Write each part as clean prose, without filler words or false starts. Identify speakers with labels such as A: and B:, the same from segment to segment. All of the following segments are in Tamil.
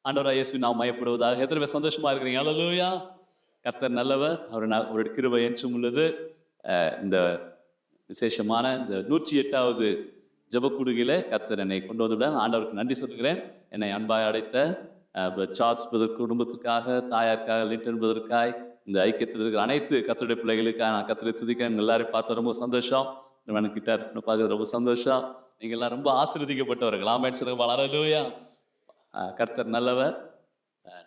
A: ஆண்டவராகிய இயேசுவின் நாமம் மயப்படுவதாக. எத்தனை பேர் சந்தோஷமா இருக்கிறீங்க? அல்லேலூயா. கர்த்தர் நல்லவர், அவருடைய கிருபை என்றும் உள்ளது. இந்த விசேஷமான இந்த 108வது ஜெபக்கூடுகையில கர்த்தர் என்னை கொண்டு வந்துவிட்டார். ஆண்டவருக்கு நன்றி சொல்கிறேன். என்னை அன்பாய் அடைத்த சார்ல்ஸ் குடும்பத்துக்காக, தாயாருக்காக, லிட்டன் பிரதருக்காய், இந்த ஐக்கியத்தில் இருக்கிற அனைத்து கர்த்தருடைய பிள்ளைகளுக்காக நான் கர்த்தரை துதிக்கிறேன். எல்லாரையும் பார்த்து ரொம்ப சந்தோஷம். கிட்ட பார்க்கறது ரொம்ப சந்தோஷம். நீங்க எல்லாம் ரொம்ப ஆசீர்வதிக்கப்பட்டவர்கள். ஆமென் சொல்லுங்க. அல்லேலூயா. கர்த்தர் நல்லவர்.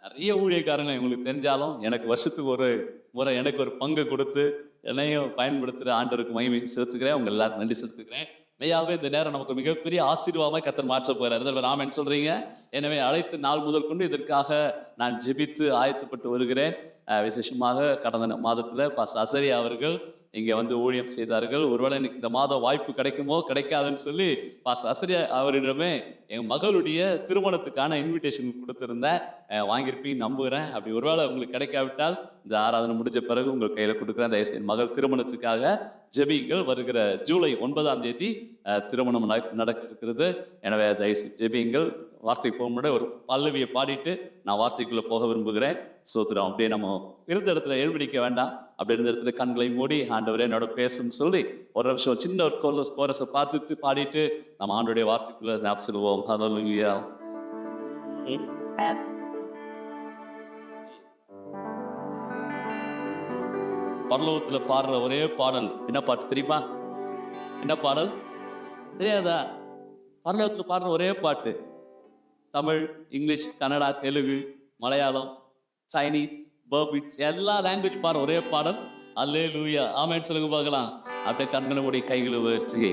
A: நிறைய ஊழியக்காரங்க உங்களுக்கு தெரிஞ்சாலும் எனக்கு வருஷத்துக்கு ஒரு முறை எனக்கு ஒரு பங்கு கொடுத்து என்னையும் பயன்படுத்துகிற ஆண்டவருக்கு மகிமை செலுத்துக்கிறேன். உங்க எல்லாரும் நன்றி செலுத்துக்கிறேன். மெய்யாகவே இந்த நேரம் நமக்கு மிகப்பெரிய ஆசீர்வாதமாக கர்த்தர் மாற்ற போகிறார். ஆமென் சொல்றீங்க. எனவே அழைத்த நாள் முதல் கொண்டு இதற்காக நான் ஜெபித்து ஆயத்தப்பட்டு வருகிறேன். விசேஷமாக கடந்த மாதத்தில் பாஸ்டர் அசரியா அவர்கள் இங்கே வந்து ஊழியம் செய்தார்கள். ஒருவேளை எனக்கு இந்த மாதம் வாய்ப்பு கிடைக்குமோ கிடைக்காதுன்னு சொல்லி பாஸ்டர் அசரியா அவரிடமே என் மகளுடைய திருமணத்துக்கான இன்விடேஷன் கொடுத்துருந்தேன். வாங்கியிருப்பீங்கன்னு நம்புகிறேன். அப்படி ஒருவேளை உங்களுக்கு கிடைக்காவிட்டால் இந்த ஆராதனை முடிஞ்ச பிறகு உங்கள் கையில் கொடுக்குறேன். என் மகள் திருமணத்துக்காக ஜெபியுங்கள். வருகிற ஜூலை 9ஆம் தேதி திருமணம் நடக்க இருக்கிறது. எனவே தயவுசெய்து ஜெபியுங்கள். வார்த்தைக்கு போக முன்னாடி ஒரு பல்லவியை பாடிட்டு நான் வார்த்தைக்குள்ளே போக விரும்புகிறேன். சோத்திரம். அப்படியே நம்ம இருந்த இடத்துல எழுப்பிடிக்க வேண்டாம். அப்படி இருந்த இடத்துல கண்களை மூடி ஆண்டவரே என்னோட பேசுன்னு சொல்லி ஒரு நிமிஷம் சின்ன ஒரு கோரஸை பார்த்துட்டு பாடிட்டு நம்ம ஆண்டோடைய வார்த்தைக்குள்ள ஞாபகம் செல்வோம். ஹல்லேலூயா. பரலோகத்துல பாடுற ஒரே பாடல் என்ன பாட்டு தெரியுமா? என்ன பாடல் தெரியாதா? பரலோகத்துல பாடுற ஒரே பாட்டு தமிழ், இங்கிலீஷ், கன்னடா, தெலுங்கு, மலையாளம், சைனீஸ், பர்பிட்ஸ் எல்லா லாங்குவேஜ் பாடுற ஒரே பாடல் அல்லேலூயா. ஆமென் சொல்லுங்க பார்க்கலாம். அப்படியே கண்களை மூடி கைகளை வச்சு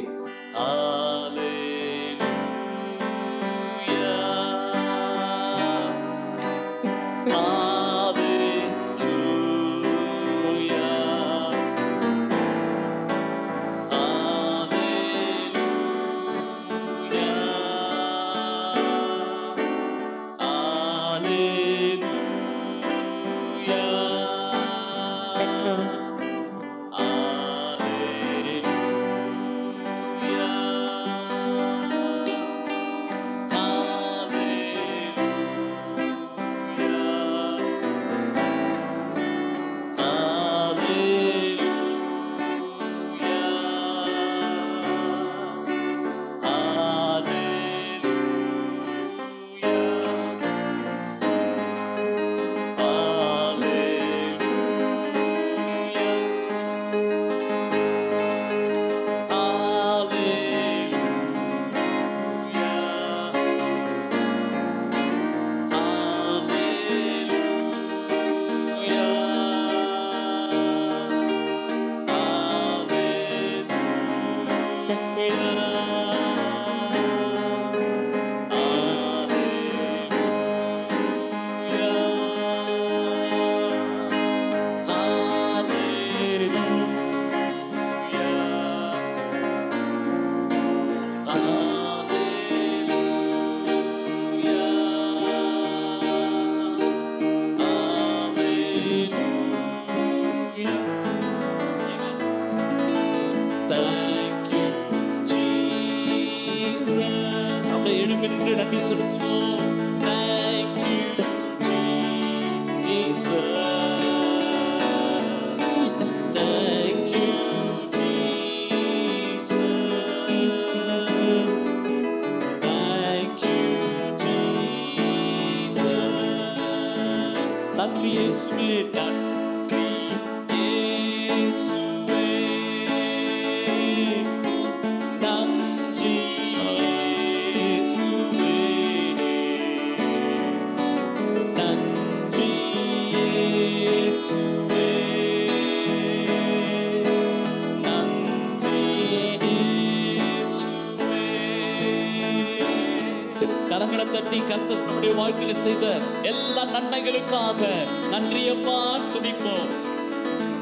A: நன்றி செலுத்துவோம். Thank you, Jesus. Thank you, Jesus. Thank you, Jesus. நன்றி இயேசுவே, நன்றி இயேசுவே, நன்றி கரங்களை தட்டி கர்த்தர் நம்முடைய வாழ்க்கையில செய்த எல்லா நன்மைகளுக்காக நன்றியப்பா துதிப்போம்.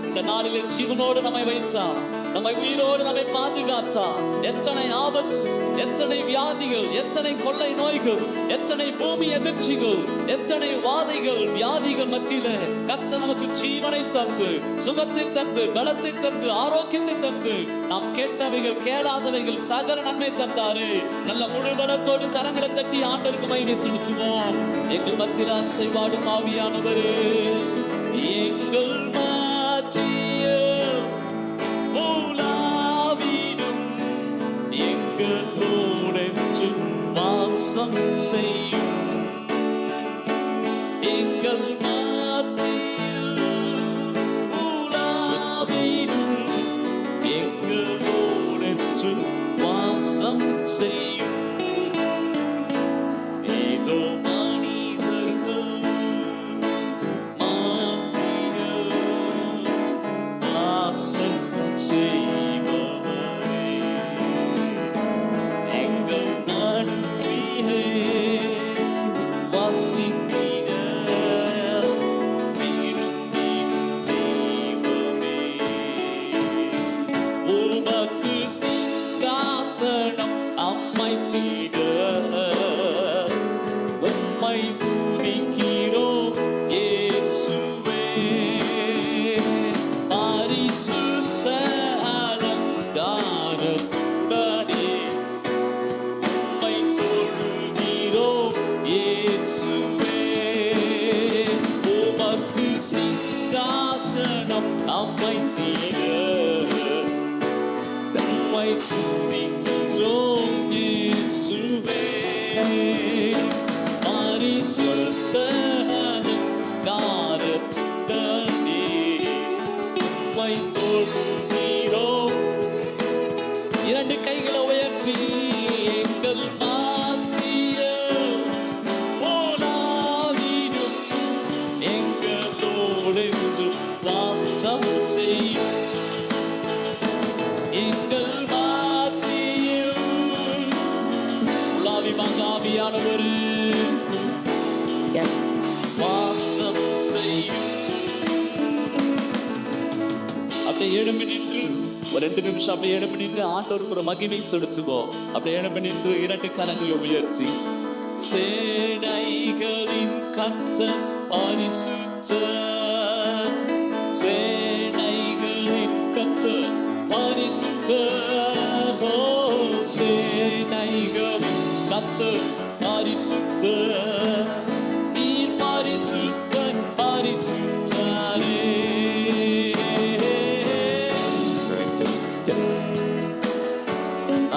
A: இந்த நாளிலே ஜீவனோடு நம்மை வைத்தார், நம்மை உயிரோடு நம்மை பாதுகாத்தார். எத்தனை ஆபத்து, எத்தனை வியாதிகள், எத்தனை கொள்ளை நோய்கள், எத்தனை பூமி எதிர்ச்சிகள், எத்தனை வாதைகள் வியாதிகள் மத்தியில கர்த்தர் நமக்கு ஜீவனை தந்து, சுகத்தை தந்து, பலத்தை தந்து, ஆரோக்கியத்தை தந்து, நாம் கேட்டவைகள் கேளாதவைகள் சகல நன்மை தந்தாரு. நல்ல முழு பலத்தோடு கரங்களை தட்டி ஆண்டவருக்கு மகிமை செலுத்துவோம். எங்கள் மத்தியில் அசைவாடும் ஆவியானவரே, எங்கள் மத்தியில் உலாவிடும் எங்களோடென்று வாசம் செய்யும். எங்கள் மத்தியில் உலாவிடும் எங்களோடென்று வாசம் செய்யும். இதோ மனிதர்கள் மாற்றிகள் வாசம் செய்பவரே, எங்கள் நடுவிலே வசித்திட விரும்பிடும் தெய்வமே, உமக்கு சிங்காசனம் அமைத்திட உம்மை துதிக்கிறோம் இயேசுவே. பரிசுத்த அலங்காரத்துடனே உம்மை தொழுகிறோம் இயேசுவே. உமக்கு சிங்காசனம் அமைத்திட உம்மை துதிக்கிறோம் இயேசுவே. பரிசுத்த அலங்காரத்துடனே உம்மை தொழுகிறோம். இரண்டு கைகளை உயர்த்தி எங்கள் மத்தியில் உலாவிடும் எங்களோடென்று வாசம் செய்யும். எங்கள் மத்தியில் உலாவி மங்காவியானவர் வாசம் செய்யும். அப்படியே எழும்பி நின்று ஒரு 2 நிமிஷம் அப்படியே எழும்பி நின்று ஆண்டவருக்கு ஒரு மகிமை செலுத்துவோம். அப்படியே எழும்பி நின்று 2 கரங்களை உயர்த்தி, சேனைகளின் கர்த்தர் பரிசுத்தர், சேனைகளின் கர்த்தர் பரிசுத்தர், ஓ சேனைகளின் கர்த்தர் பரிசுத்தர், நீர் பரிசுத்தர் பரிசுத்தரே.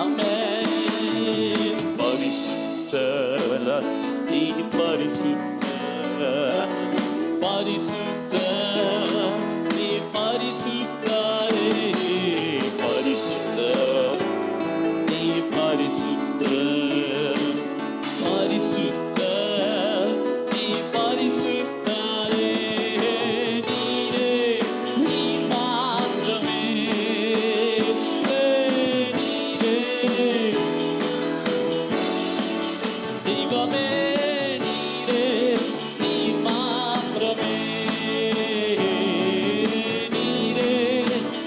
A: ஆமென். பரிசுத்தர், நீர் பரிசுத்தர் பரிசுத்தர், நீர் பரிசுத்தரே. பரிசுத்தர், நீர் பரிசுத்தர் பரிசுத்தர், நீர் பரிசுத்தரே. நீரே நீர் மாத்திரமே, நீரே தெய்வமே, நீரே நீர் மாத்திரமே, நீரே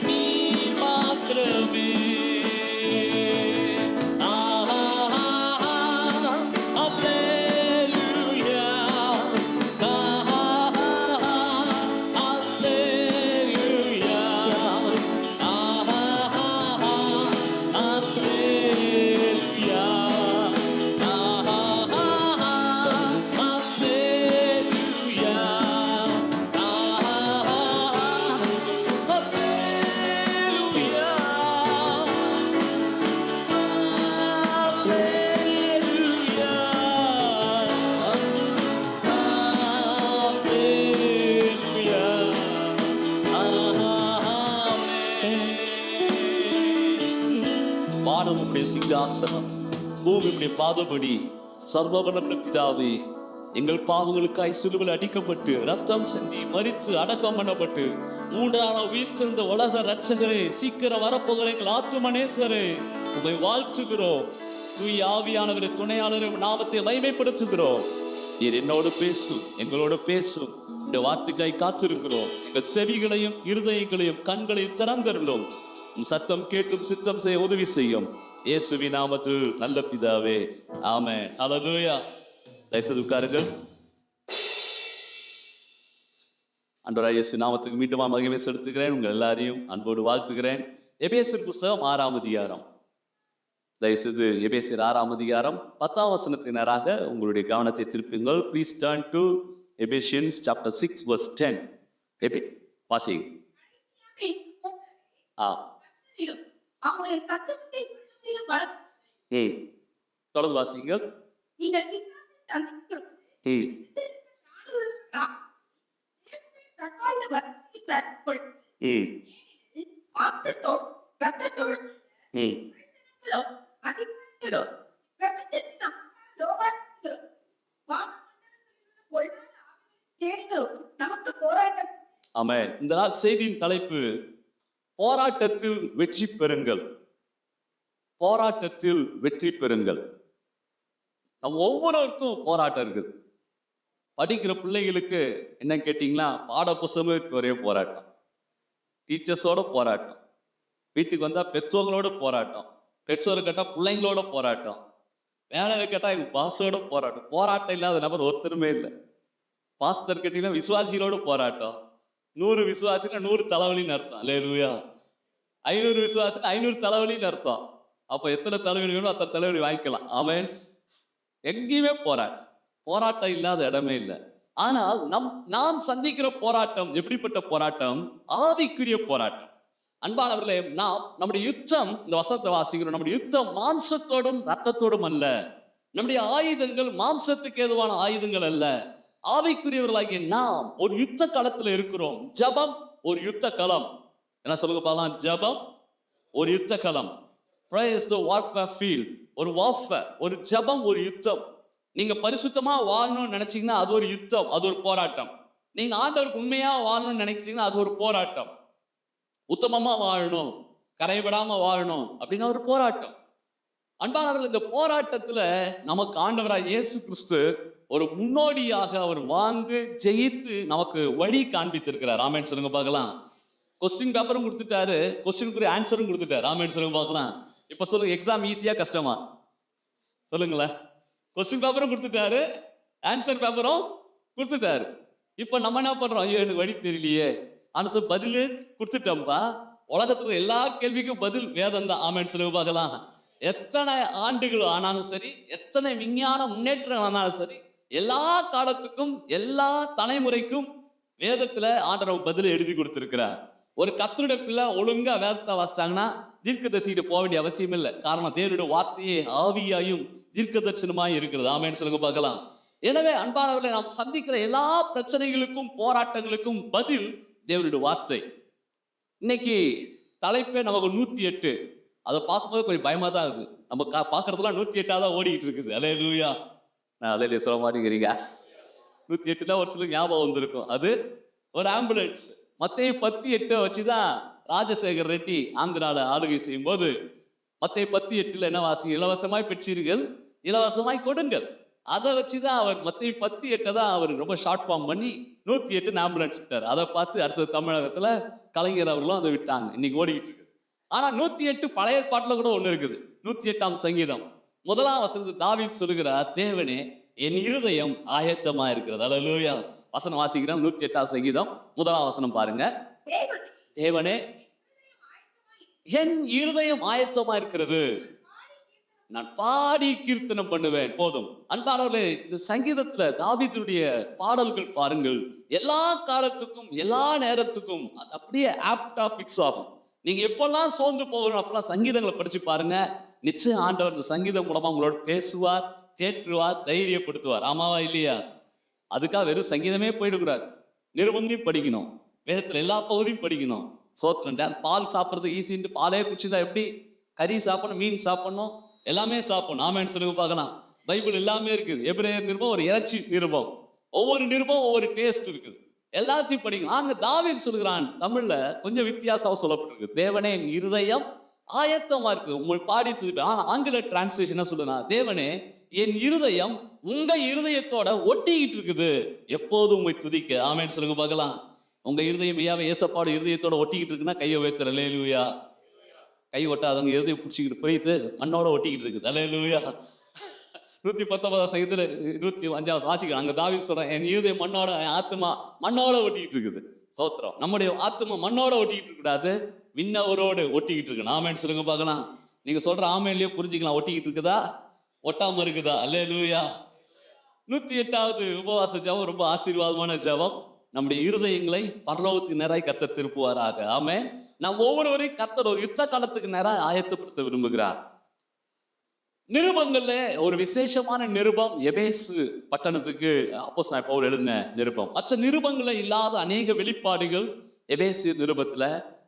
A: நீர் மாத்திரமே. வானம் உம்முடைய சிங்காசனம், பூமி உம்முடைய பாதபடி. சர்வவல்லமை பிதாவே, எங்கள் பாவங்களுக்காய் சிலுவையில் அடிக்கப்பட்டு ரத்தம் சிந்தி மரித்து அடக்கம் பண்ணப்பட்டு 3ஆம் நாள் உயிர்த்தெழுந்த உலக ரட்சகரே, சீக்கிரம் வரப்போகிற எங்கள் ஆத்துமனேஸ்வரே, உம்மை வாழ்த்துகிறோம். தூய ஆவியானவரே, துணையாளரை நாமத்தை மகிமைப்படுத்துகிறோம். நீர் என்னோடு பேசும், எங்களோடு பேசும். இந்த வார்த்தைக்காய் காத்திருக்கிறோம். எங்கள் செவிகளையும் இருதயங்களையும் கண்களையும் திறந்தருளும். உம் சத்தம் கேட்டும் சித்தம் செய்ய உதவி செய்யும். இயேசுவின் நாமத்தில் நல்ல பிதாவே, ஆமென். ஹல்லேலூயா. தயவுசெய்து உட்காருங்கள். ஆண்டவராகிய இயேசு நாமத்துக்கு மீண்டும் மகிமை செலுத்துகிறேன். உங்கள் எல்லாரையும் அன்போடு வாழ்த்துகிறேன். எபேசியர் புஸ்தகம் 6ஆம் அதிகாரம். தயவுசெய்து எபேசியர் 6ஆம் அதிகாரம் 10ஆம் வசனத்தினராக உங்களுடைய கவனத்தை திருப்புங்கள். Please turn to Ephesians chapter 6 verse 10. வாசி. தொடர்ந்து வாசிங்கள். ஆமென். இந்த நாள் செய்தியின் தலைப்பு போராட்டத்தில் வெற்றி பெறுங்கள். போராட்டத்தில் வெற்றி பெறுங்கள். நம்ம ஒவ்வொருவருக்கும் போராட்டம் இருக்குது. படிக்கிற பிள்ளைகளுக்கு என்ன கேட்டீங்களா, பாட புத்தகத்துக்கு ஒரே போராட்டம், டீச்சர்ஸோட போராட்டம், வீட்டுக்கு வந்தா பெற்றோர்களோட போராட்டம், பெற்றோரை கேட்டால் பிள்ளைங்களோட போராட்டம், வேலையை கேட்டால் எங்கள் பாஸோட போராட்டம். போராட்டம் இல்லாத நபர் ஒருத்தருமே இல்லை. பாஸ்டர் கேட்டீங்கன்னா விசுவாசிகளோட போராட்டம். 100 விசுவாசினா 100 தலைவலின்னு அர்த்தம். அல்லேலூயா. 500 விசுவாசினா 500 தலைவலின்னு அர்த்தம். அப்போ எத்தனை தலைவலி வேணும் அத்தனை தலைவலி வாங்கிக்கலாம். ஆமென். எங்கேயுமே போராட்டம் இல்லாத இடமே இல்லை. ஆனால் நாம் சந்திக்கிற போராட்டம் எப்படிப்பட்ட போராட்டம்? ஆவிக்குரிய போராட்டம். அன்பானவர்களே, நம்முடைய யுத்தம், இந்த வசனத்தை வாசிக்கிறோம், நம்முடைய யுத்தம் மாம்சத்தோடும் ரத்தத்தோடும் அல்ல. நம்முடைய ஆயுதங்கள் மாம்சத்துக்கு ஏதுவான ஆயுதங்கள் அல்ல. ஆவிக்குரியவர்களாகிய நாம் ஒரு யுத்த களத்துல இருக்கிறோம். ஜபம் ஒரு யுத்த களம். என்ன சொல்லுங்க பார்க்கலாம்? ஜபம் ஒரு யுத்த களம். Praise the warfare field. ஒரு warfare, ஒரு ஜபம், ஒரு யுத்தம். நீங்க பரிசுத்தமா வாழணும்னு நினைச்சீங்கன்னா அது ஒரு யுத்தம், அது ஒரு போராட்டம். நீங்க ஆண்டவருக்கு உண்மையா வாழணும்னு நினைச்சீங்கன்னா அது ஒரு போராட்டம். உத்தமமா வாழணும், கரைபடாம வாழணும் அப்படின்னா ஒரு போராட்டம். அன்பானவர்கள், இந்த போராட்டத்துல நமக்கு ஆண்டவராய் இயேசு கிறிஸ்து ஒரு முன்னோடியாக அவர் வாழ்ந்து ஜெயித்து நமக்கு வழி காண்பித்திருக்கிறார். ஆமென் சொல்லுங்க பார்க்கலாம். கொஸ்டின் பேப்பரும் கொடுத்துட்டாரு, கொஸ்டினுக்குரிய ஆன்சரும் கொடுத்துட்டாரு. ஆமென் சொல்லுங்க பார்க்கலாம். இப்ப சொல்லுங்க, எக்ஸாம் ஈஸியா கஷ்டமா? சொல்லுங்களேன். கொஸ்டின் பேப்பரும் கொடுத்துட்டாரு, ஆன்சர் பேப்பரும் கொடுத்துட்டாரு. இப்ப நம்ம என்ன பண்றோம்? ஐயோ எனக்கு வழி தெரியலையே, ஆன்சர் பதில் கொடுத்துட்டோம்பா. உலகத்துல எல்லா கேள்விக்கும் பதில் வேதம் தான். ஆமென் சொல்லுங்க பார்க்கலாம். எத்தனை ஆண்டுகள் ஆனாலும் சரி, எத்தனை விஞ்ஞான முன்னேற்றம் ஆனாலும் சரி, எல்லா காலத்துக்கும் எல்லா தலைமுறைக்கும் வேதத்துல ஆண்டவர் பதில் எழுதி கொடுத்திருக்கிறார். ஒரு கர்த்தருடைய பிள்ளை ஒழுங்கா வேதத்தை வாசிட்டாங்கன்னா தீர்க்கதரிசிகிட்ட போக வேண்டிய அவசியம் இல்லை. காரணம், தேவனுடைய வார்த்தையே ஆவியாயும் தீர்க்க தரிசனமாய் இருக்கிறது. ஆமென் சொல்லுங்க பார்க்கலாம். எனவே அன்பானவர்களை, நாம் சந்திக்கிற எல்லா பிரச்சனைகளுக்கும் போராட்டங்களுக்கும் பதில் தேவனுடைய வார்த்தை. இன்னைக்கு தலைப்பே நமக்கு 108. அதை பார்க்கும்போது கொஞ்சம் பயமா தான் இருக்குது. நம்ம பார்க்கறதுலாம் 108 தான் ஓடிக்கிட்டு இருக்குது. அல்லேலூயா. நான் அதே சொல்ல மாட்டேங்கிறீங்க. 108 தான் ஒரு சில ஞாபகம் வந்திருக்கும். அது ஒரு ஆம்புலன்ஸ். மத்தேயு 10:8 வச்சுதான் ராஜசேகர் ரெட்டி ஆந்திரால ஆளுகை செய்யும் போது மத்தேயு 10:8 என்ன வாசிங்க? இலவசமாய் பெற்றீர்கள், இலவசமாய் கொடுங்கள். அதை வச்சுதான் அவர் மத்தேயு 10:8 தான் அவர் ரொம்ப ஷார்ட் ஃபார்ம் பண்ணி 108 ஆம்புலன்ஸ் விட்டார். அதை பார்த்து அடுத்தது தமிழகத்துல கலைஞர் அவர்களும் அதை விட்டாங்க. இன்னைக்கு ஓடிக்கிட்டு இருக்கு. ஆனா 108 பழைய பாட்டுல கூட ஒண்ணு இருக்குது. 108ஆம் சங்கீதம் 1ஆம் வசனத்தில் தாவீது சொல்லுகிறார், தேவனே என் இருதயம் ஆயத்தமா இருக்கிறது. அல்லேலூயா. வசனம் வாசிக்கிறோம். 108ஆம் சங்கீதம் 1ஆம் வசனம் பாருங்க. தேவனே என் இருதயம் ஆயத்தமா இருக்கிறது, நான் பாடி கீர்த்தனம் பண்ணுவேன். போதும். அன்பானவர்களே, இந்த சங்கீதத்துல தாவீதுடைய பாடல்கள் பாருங்கள், எல்லா காலத்துக்கும் எல்லா நேரத்துக்கும் அது அப்படியே ஆப்டா ஃபிக்ஸ் ஆகும். நீங்க எப்பெல்லாம் சோர்ந்து போகணும் அப்பெல்லாம் சங்கீதங்களை படிச்சு பாருங்க. நிச்சயம் ஆண்டவர் இந்த சங்கீதம் மூலமா உங்களோட பேசுவார், தேற்றுவார், தைரியப்படுத்துவார். ஆமாவா இல்லையா? அதுக்காக வெறும் சங்கீதமே போயிடக்கூடாது. நிருபங்களையும் படிக்கணும், வேதத்துல எல்லா பகுதியும் படிக்கணும். சோத்திரம். பால் சாப்பிட்றது ஈஸின்ட்டு பாலே குடிச்சுதான் எப்படி? கறி சாப்பிடணும், மீன் சாப்பிடணும், எல்லாமே சாப்பிடணும். ஆமென் சொல்லுங்க பார்க்கலாம். பைபிள் எல்லாமே இருக்குது. எபிரேயர் நிருபம் ஒரு இறைச்சி நிருபம். ஒவ்வொரு நிருபம் ஒவ்வொரு டேஸ்ட் இருக்குது. எல்லாத்தையும் படிக்கணும். அங்க தாவீது சொல்கிறான், தமிழ்ல கொஞ்சம் வித்தியாசமா சொல்லப்பட்டிருக்கு. தேவனே என் இருதயம் ஆயத்தமா இருக்குது, உங்கள் பாடி துதிப்பேன். ஆனா ஆங்கில டிரான்ஸ்லேஷன் என்ன சொல்லுனா, தேவனே என் இருதயம் உங்க இருதயத்தோட ஒட்டிக்கிட்டு இருக்குது, எப்போதும் உங்களை துதிக்க. ஆமென் சொல்லுங்க பார்க்கலாம். உங்க இருதயம் ஏசப்பாடு இருதயத்தோட ஒட்டிக்கிட்டு இருக்குன்னா கையை உயர்த்துற. அல்லேலூயா. கை ஒட்டாதவங்க இருதயம் பிடிச்சிக்கிட்டு போயிட்டு மண்ணோட ஒட்டிக்கிட்டு இருக்குது. அல்லேலூயா. 119 சங்கீதத்துல 105 வாசிக்கிறோம். அங்க தாவீது சொல்றேன், என் இருதயம் மண்ணோட, என் ஆத்துமா மண்ணோட ஒட்டிக்கிட்டு இருக்குது. சோத்திரம். நம்முடைய ஆத்துமா மண்ணோட ஒட்டிக்கிட்டு இருக்கக்கூடாது, விண்ணவரோடு ஒட்டிக்கிட்டு இருக்கு. ஆமேன்னு சொல்லுங்க பார்க்கலாம். நீங்க சொல்ற ஆமேன்லயே புரிஞ்சுக்கலாம், ஒட்டிக்கிட்டு இருக்குதா ஒட்டாம இருக்குதா. அல்லேலூயா. 108வது உபவாச ஜெபம் ரொம்ப ஆசீர்வாதமான ஜெபம். நம்முடைய இருதயங்களை பரலோகத்துக்கு நேராய் கர்த்தர் திருப்புவாராக. ஆமென். நாம் ஒவ்வொருவரையும் கர்த்தர் ஒரு யுத்த காலத்துக்கு நேராக ஆயத்தப்படுத்த விரும்புகிறார். நிருபங்கள்ல ஒரு விசேஷமான நிருபம் எபேசு பட்டணத்துக்கு அப்போஸ்தலனாகிய பவுல் எழுதின நிருபம். மற்ற நிருபங்கள்ல இல்லாத அநேக வெளிப்பாடுகள் எபேசு நிருபத்துல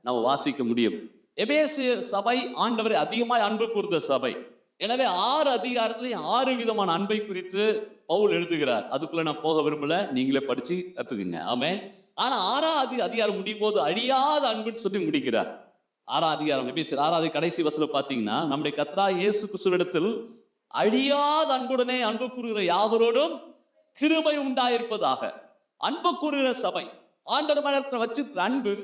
A: நம்ம வாசிக்க முடியும். எபேசு சபை ஆண்டவரை அதிகமாய் அன்பு கூர்ந்த சபை. எனவே 6 அதிகாரத்திலையும் 6 விதமான அன்பை குறித்து பவுல் எழுதுகிறார். அதுக்குள்ள நான் போக விரும்பல, நீங்களே படிச்சு கத்துக்குங்க. ஆமென். ஆனா 6வது அதிகாரம் முடியும் போது அழியாத அன்புன்னு சொல்லி முடிக்கிறார். 6வது அதிகாரம் எபேசியர் 6வது கடைசி வசனம் பார்த்தீங்கன்னா, நம்முடைய கர்த்தராகிய இயேசு கிறிஸ்துவிடத்தில் அழியாத அன்புடனே அன்பு கூறுகிற யாவரோடும் கிருபை உண்டாயிருப்பதாக. அன்பு கூறுகிற சபை, ஆண்டவர் மேல வச்சிருக்கிற அன்பு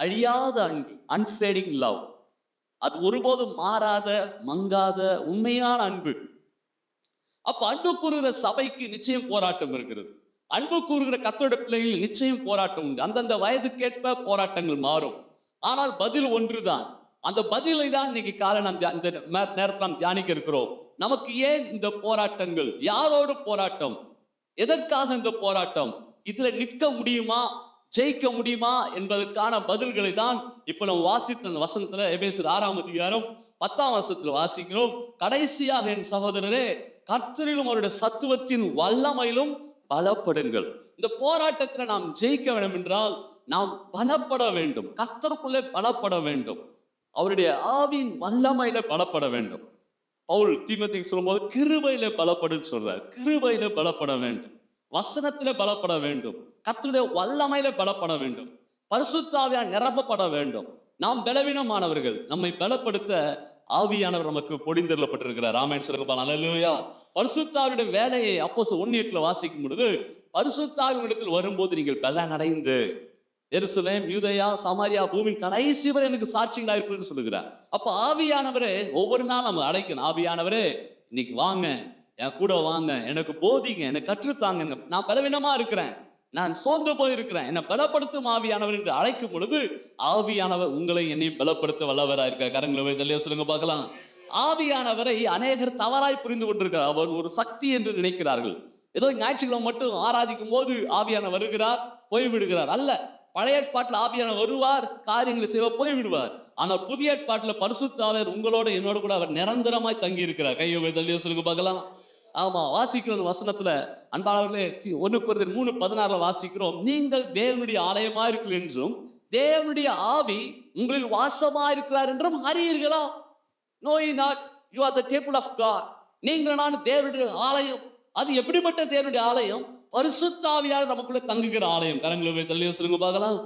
A: அழியாத அன்பு, அன்சேடிங் லவ். அது ஒருபோதும் மாறாத, மங்காத உண்மையான அன்பு. அப்ப அன்பு கூறுகிற சபைக்கு நிச்சயம் போராட்டம் இருக்கிறது. அன்பு கூறுகிற கர்த்தருடைய பிள்ளைகள் நிச்சயம் போராட்டம் உண்டு. அந்தந்த வயதுக்கேற்ப போராட்டங்கள் மாறும். ஆனால் பதில் ஒன்றுதான். அந்த பதிலை தான் இன்னைக்கு காலை நாம் இந்த நேரத்தில் நாம் தியானிக்க இருக்கிறோம். நமக்கு ஏன் இந்த போராட்டங்கள்? யாரோடு போராட்டம்? எதற்காக இந்த போராட்டம்? இதுல நிற்க முடியுமா, ஜெயிக்க முடியுமா என்பதற்கான பதில்களை தான் இப்ப நம்ம வாசித்த அந்த வசனத்துல எபேசியர் 6வது அதிகாரம் 10வது வசனத்துல வாசிக்கிறோம். கடைசியாக என் சகோதரரே, கர்த்தரிலும் அவருடைய சத்துவத்தின் வல்லமையிலும் பலப்படுங்கள். இந்த போராட்டத்துல நாம் ஜெயிக்க வேண்டும் என்றால் நாம் பலப்பட வேண்டும். கர்த்தருக்குள்ளே பலப்பட வேண்டும். அவருடைய ஆவியின் வல்லமையில பலப்பட வேண்டும். பவுல் தீமோத்தேயுக்கு சொல்லும்போது கிருபையில பலப்படுன்னு சொல்றார். கிருபையில பலப்பட வேண்டும், வசனத்திலே பலப்பட வேண்டும், கர்த்தருடைய வல்லமையில பலப்பட வேண்டும், பரிசுத்த ஆவியால் நிரப்பப்பட வேண்டும். நாம் பலவீனமானவர்கள், நம்மை பலப்படுத்த ஆவியானவர் நமக்கு பொழிந்தருளப்பட்டிருக்கிறார். ஆமென் சொல்லுங்க. அல்லேலூயா. பரிசுத்த ஆவியுடைய வேலையை அப்போஸ்தலர் 1:8 வாசிக்கும் பொழுது, பரிசுத்த ஆவியிடத்தில் வரும்போது நீங்கள் பலன் அடைந்து எருசலேம், யூதேயா, சமாரியா, பூமியின் கடைசி வரை எனக்கு சாட்சிகளா இருக்குன்னு சொல்லுகிறார். அப்ப ஆவியானவரே ஒவ்வொரு நாள் நம்ம அழைக்கணும். ஆவியானவரே இன்னைக்கு வாங்க, என் கூட வாங்க, எனக்கு போதிங்க, எனக்கு கற்றுத்தாங்க, நான் பலவீனமா இருக்கிறேன், நான் சோர்ந்து போயிருக்கிறேன், என்னை பலப்படுத்தும் ஆவியானவர் என்று அழைக்கும் பொழுது ஆவியானவர் உங்களை என்னை பலப்படுத்த வல்லவரா இருக்கிற. கரங்களை தெளிவா சொல்லுங்க பார்க்கலாம். ஆவியானவரை அநேகர் தவறாய் புரிந்து கொண்டிருக்கிறார். அவர் ஒரு சக்தி என்று நினைக்கிறார்கள். ஏதோ ஞாயிற்றுக்கிழமை மட்டும் ஆராதிக்கும் போது ஆவியானவர் வருகிறார், போய்விடுகிறார். அல்ல. பழைய ஏற்பாட்டில் ஆவியானவர் வருவார், காரியங்களை செய்வ போய்விடுவார். ஆனால் புதிய ஏற்பாட்டில் பரிசுத்த ஆவியானவர் உங்களோட என்னோட கூட அவர் நிரந்தரமாய் தங்கி இருக்கிறார். கையை தெளிவா சொல்லுங்க பார்க்கலாம். ஆமா, வாசிக்கிற வசனத்துல அன்பாளர்களே 1 கொரிந்தியர் 3:16 வாசிக்கிறோம். நீங்கள் தேவனுடைய ஆலயமா இருக்கிறீர்கள் என்றும் தேவனுடைய ஆவி உங்களில் வாசமா இருக்கிறார் என்றும் அறியீர்களா? Know ye not you are the temple of God. நீங்கள் நான் தேவனுடைய ஆலயம். அது எப்படிப்பட்ட தேவனுடைய ஆலயம்? பரிசுத்த ஆவியானவர் நமக்குள்ள தங்குகிற ஆலயம். கரங்களை தெளிவா சொல்லுங்க பார்க்கலாம்.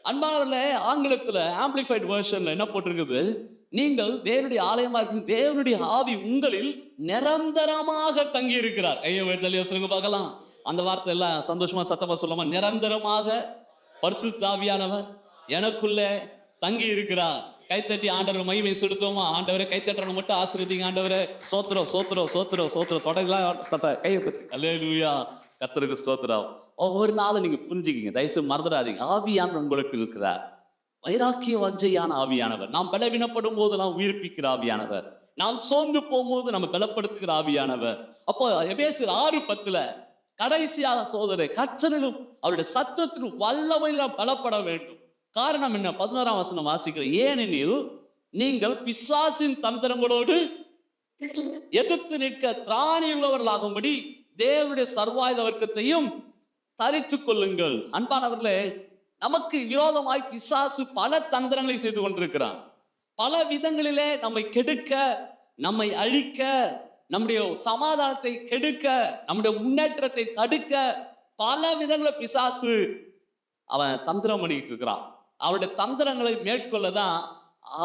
A: அன்பாளர்களே, ஆங்கிலத்துல ஆம்பிளிஃபைட் வெர்ஷன்ல என்ன போட்டிருக்குது? நீங்கள் தேவனுடைய ஆலயமா இருக்கும், தேவனுடைய ஆவி உங்களில் நிரந்தரமாக தங்கி இருக்கிறார். கையை தெளிவா சொல்லுங்க பார்க்கலாம். அந்த வார்த்தை எல்லாம் சந்தோஷமா சத்தமா சொல்லாம, நிரந்தரமாக பரிசுத்த ஆவியானவர் எனக்குள்ளே தங்கி இருக்கிறார். கைத்தட்டி ஆண்டவர் மகிமை செலுத்துவோமா? ஆண்டவரை கைத்தட்டுறவங்க மட்டும் ஆசீர்வதிங்க. ஆண்டவரே சோத்திரம் சோத்திரம் சோத்திரம் சோத்திரம். தொடங்கலாம் கையை அல்லேலூயா. கர்த்தருக்கு ஸ்தோத்திரம். ஒவ்வொரு நாளும் நீங்க புரிஞ்சுக்கிங்க, தயவுசெய்து மறந்துடாதீங்க. ஆவியானவர் உங்களுக்கு இருக்கிறார். வைராக்கிய வஞ்சையான ஆவியானவர். நாம் பலவீனப்படும் போது நாம் உயிர்ப்பிக்கிற ஆவியானவர். நாம் சோர்ந்து போகும்போது நம்ம பலப்படுத்துகிற ஆவியானவர். அப்போ எபேசியர் 6:10 கடைசியாக சோதரே, கர்த்தரிலும் அவருடைய சத்தத்திலும் வல்லமையில பலப்பட வேண்டும். காரணம் என்ன? 11ஆம் வசனம் வாசிக்கிறேன். ஏனெனில் நீங்கள் பிசாசின் தந்திரங்களோடு எதிர்த்து நிற்க திராணி உள்ளவர்களாகும்படி தேவனுடைய சர்வாயுத வர்க்கத்தையும் தரித்துக் கொள்ளுங்கள். அன்பானவர்களே, நமக்கு விரோதமாய் பிசாசு பல தந்திரங்களை செய்து கொண்டிருக்கிறான். பல விதங்களிலே நம்மை கெடுக்க, நம்மை அழிக்க, நம்முடைய சமாதானத்தை கெடுக்க, நம்முடைய முன்னேற்றத்தை தடுக்க பல விதங்களை பிசாசு அவன் தந்திரம் பண்ணிட்டு இருக்கிறான். அவருடைய தந்திரங்களை மேற்கொள்ளதான்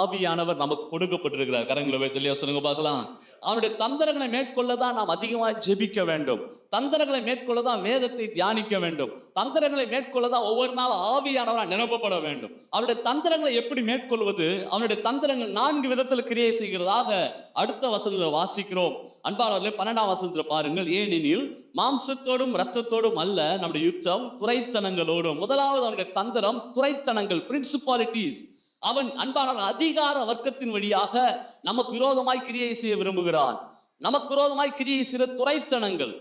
A: ஆவியானவர் நமக்கு கொடுக்கப்பட்டிருக்கிறார். கரங்களை வைத்து இல்லையா சொல்லுங்க பார்க்கலாம். அவனுடைய தந்திரங்களை மேற்கொள்ளதான் நாம் அதிகமாக ஜெபிக்க வேண்டும். தந்திரங்களை மேற்கொள்ளதான் வேதத்தை தியானிக்க வேண்டும். தந்திரங்களை மேற்கொள்ளதான் ஒவ்வொரு நாள் ஆவியானவரால் நிரப்பப்பட வேண்டும். அவருடைய தந்திரங்களை எப்படி மேற்கொள்வது? அவனுடைய தந்திரங்கள் 4 விதத்தில் கிரியை செய்கிறதாக அடுத்த வசனத்தில் வாசிக்கிறோம். அன்பாளர்களே, 12ஆம் வசனத்தில் பாருங்கள். ஏனெனில் மாம்சத்தோடும் இரத்தத்தோடும் அல்ல நம்முடைய யுத்தம், துரைத்தனங்களோடும். முதலாவது அவனுடைய தந்திரம் துரைத்தனங்கள், பிரின்சிபாலிட்டிஸ். அவன் அன்பான அதிகார வர்க்கத்தின் வழியாக நமக்கு விரோதமாய் கிரியை செய்ய விரும்புகிறான். நமக்கு விரோதமாய் கிரியை செய்கிற துரைத்தனங்கள்.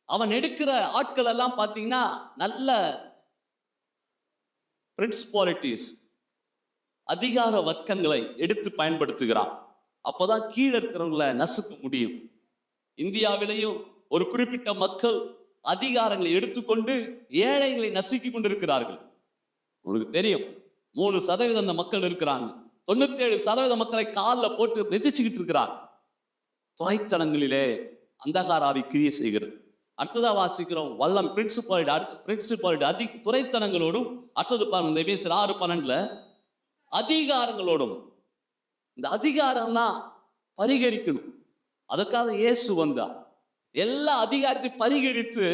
A: அவன் எடுக்கிற ஆட்கள் எல்லாம் பார்த்தீங்கன்னா நல்ல பிரின்சிபாலிட்டிஸ், அதிகார வர்க்கங்களை எடுத்து பயன்படுத்துகிறான். அப்போதான் கீழே இருக்கிறவங்களை நசுக்க முடியும். இந்தியாவிலேயும் ஒரு குறிப்பிட்ட மக்கள் அதிகாரங்களை எடுத்துக்கொண்டு ஏழைகளை நசுக்கி கொண்டிருக்கிறார்கள். உங்களுக்கு தெரியும், 3% அந்த மக்கள் இருக்கிறாங்க. 97% மக்களை காலில் போட்டு மிதிச்சுக்கிட்டு இருக்கிறாங்க. துறைத்தனங்களிலே அந்தகார ஆவி கிரியை செய்கிறது. அடுத்ததா வாசிக்கிறோம் வல்லம், பிரின்சிபாலிட்டி துறைத்தனங்களோடும். அடுத்தது பாருங்க, இந்த எபேசியர் 6:12 அதிகாரங்களோடும். இந்த அதிகாரம்லாம் பரிகரிக்கணும். அதற்காக இயேசு வந்தார். எல்லா அதிகாரத்தையும் பரிகரித்து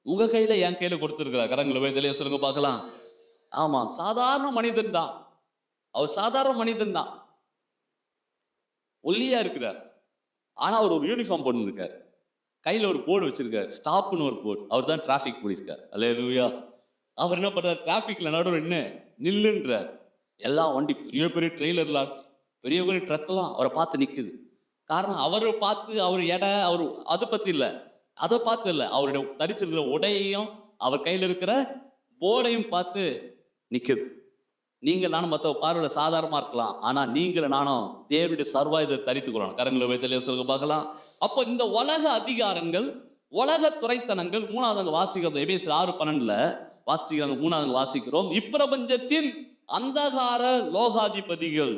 A: உங்க கையில என் கையில கொடுத்திருக்கிறார். கரங்களை வைத்து சொல்லுங்க பார்க்கலாம். ஆமா, சாதாரண மனிதன் தான் அவர். சாதாரண மனிதன் தான், ஒல்லியா இருக்கிறார். ஆனா அவர் ஒரு யூனிஃபார்ம் போட்டு இருக்கார். கையில ஒரு போர்டு வச்சிருக்காரு, ஸ்டாப்னு ஒரு போர்டு. அவர் தான் டிராபிக் போலீஸ்கார். அல்லேலூயா. அவர் என்ன பண்றார்? டிராபிக்ல நடுவர் என்ன நில்லுன்றார். எல்லா வண்டி, பெரிய பெரிய ட்ரெய்லர்லாம், பெரிய பெரிய ட்ரக்லாம் அவரை பார்த்து நிக்குது. காரணம், அவரை பார்த்து அவர் எடை, அவர் அதை பத்தி இல்லை, அதை பார்த்து இல்லை, அவருடைய தரிச்சிருக்கிற உடையையும் அவர் கையில் இருக்கிற போர்டையும் பார்த்து நிக்குது. நீங்கள் நானும் மற்ற பார்வையில் சாதாரணமா இருக்கலாம், ஆனா நீங்களும் நானும் தேவனுடைய சர்வாயுதத்தை தரித்து கொள்ளணும். கரங்களை வைத்து சொல்ல பார்க்கலாம். அப்போ இந்த உலக அதிகாரங்கள், உலக துறைத்தனங்கள், 3வது வாசிக்கிறோம். எபேசியர் 6:12 வாசிக்கிறாங்க. 3வது வாசிக்கிறோம். இப்பிரபஞ்சத்தில் அந்தகார லோகாதிபதிகள்,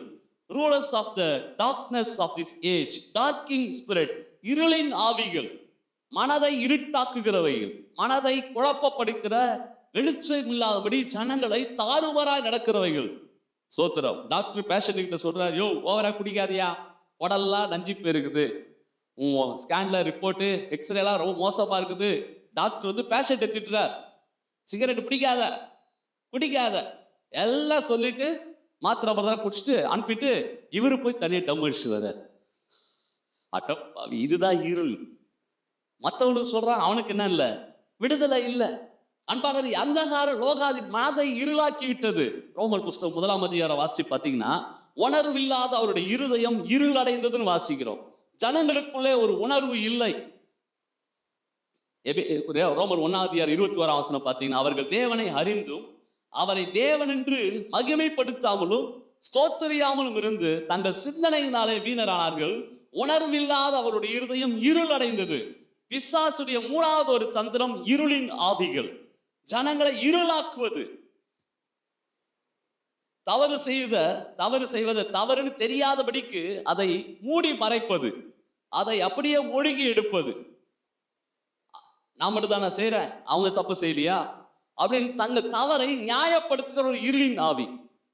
A: rulers of the darkness of this age, darking spirit, இருளின் ஆவிகள், மனதை இருட்டாக்குகிறவைகள், மனதை குழப்பப்படுகிற, வெளிச்சம் இல்லாதபடி ஜனங்களை தாறுமாறாய் நடக்கிறவைகள். சோத்திரம். டாக்டர் பேஷண்ட் கிட்ட சொல்றாரு, யோ ஓவரா குடிக்காதியா, உடல்லாம் நஞ்சு போயிருக்குது, ஸ்கேன்ல ரிப்போர்ட்டு எக்ஸ்ரே எல்லாம் ரொம்ப மோசமா இருக்குது. டாக்டர் வந்து பேஷண்ட் திட்டுறார், சிகரெட் பிடிக்காத, குடிக்காத எல்லாம் சொல்லிட்டு மாத்திரை மருந்தெல்லாம் குடிச்சிட்டு அனுப்பிட்டு இவரு போய் தனியாக டம் அடிச்சுட்டு வர. இதுதான் இருள். மற்றவனுக்கு சொல்றான், அவனுக்கு என்ன இல்லை, விடுதலை இல்லை. அன்பாக அந்தகார லோகாதி மனதை இருளாக்கி விட்டது. ரோமர் புஸ்தகம் 1ஆம் அதிகாரம் வாசிச்சு பார்த்தீங்கன்னா, உணர்வில்லாத அவருடைய இருதயம் இருள் அடைந்ததுன்னு வாசிக்கிறோம். ஜனங்களுக்குள்ளே ஒரு உணர்வு இல்லை. ரோமர் 1ஆம் அதிகாரம் 21ஆம் வசனம் பார்த்தீங்கன்னா, அவர்கள் தேவனை அறிந்தும் அவரை தேவன் என்று மகிமைப்படுத்தாமலும் ஸ்தோத்திரியாமலும் இருந்து தங்கள் சிந்தனையினாலே வீணரானார்கள். உணர்வில்லாத அவருடைய இருதயம் இருள் அடைந்தது. பிசாசுடைய 3வது ஒரு தந்திரம் இருளின் ஆவிகள், ஜனங்களை இருளாக்குவது. தவறு செய்வதை தவறுன்னு தெரியாதபடிக்கு அதை மூடி மறைப்பது, அதை அப்படியே ஒழுகி எடுப்பது. நான் மட்டும் தானே செய்யறேன், அவங்க தப்பு செய்யலையா அப்படின்னு தங்கள் தவறை நியாயப்படுத்துகிற ஒரு இருளின் ஆவி.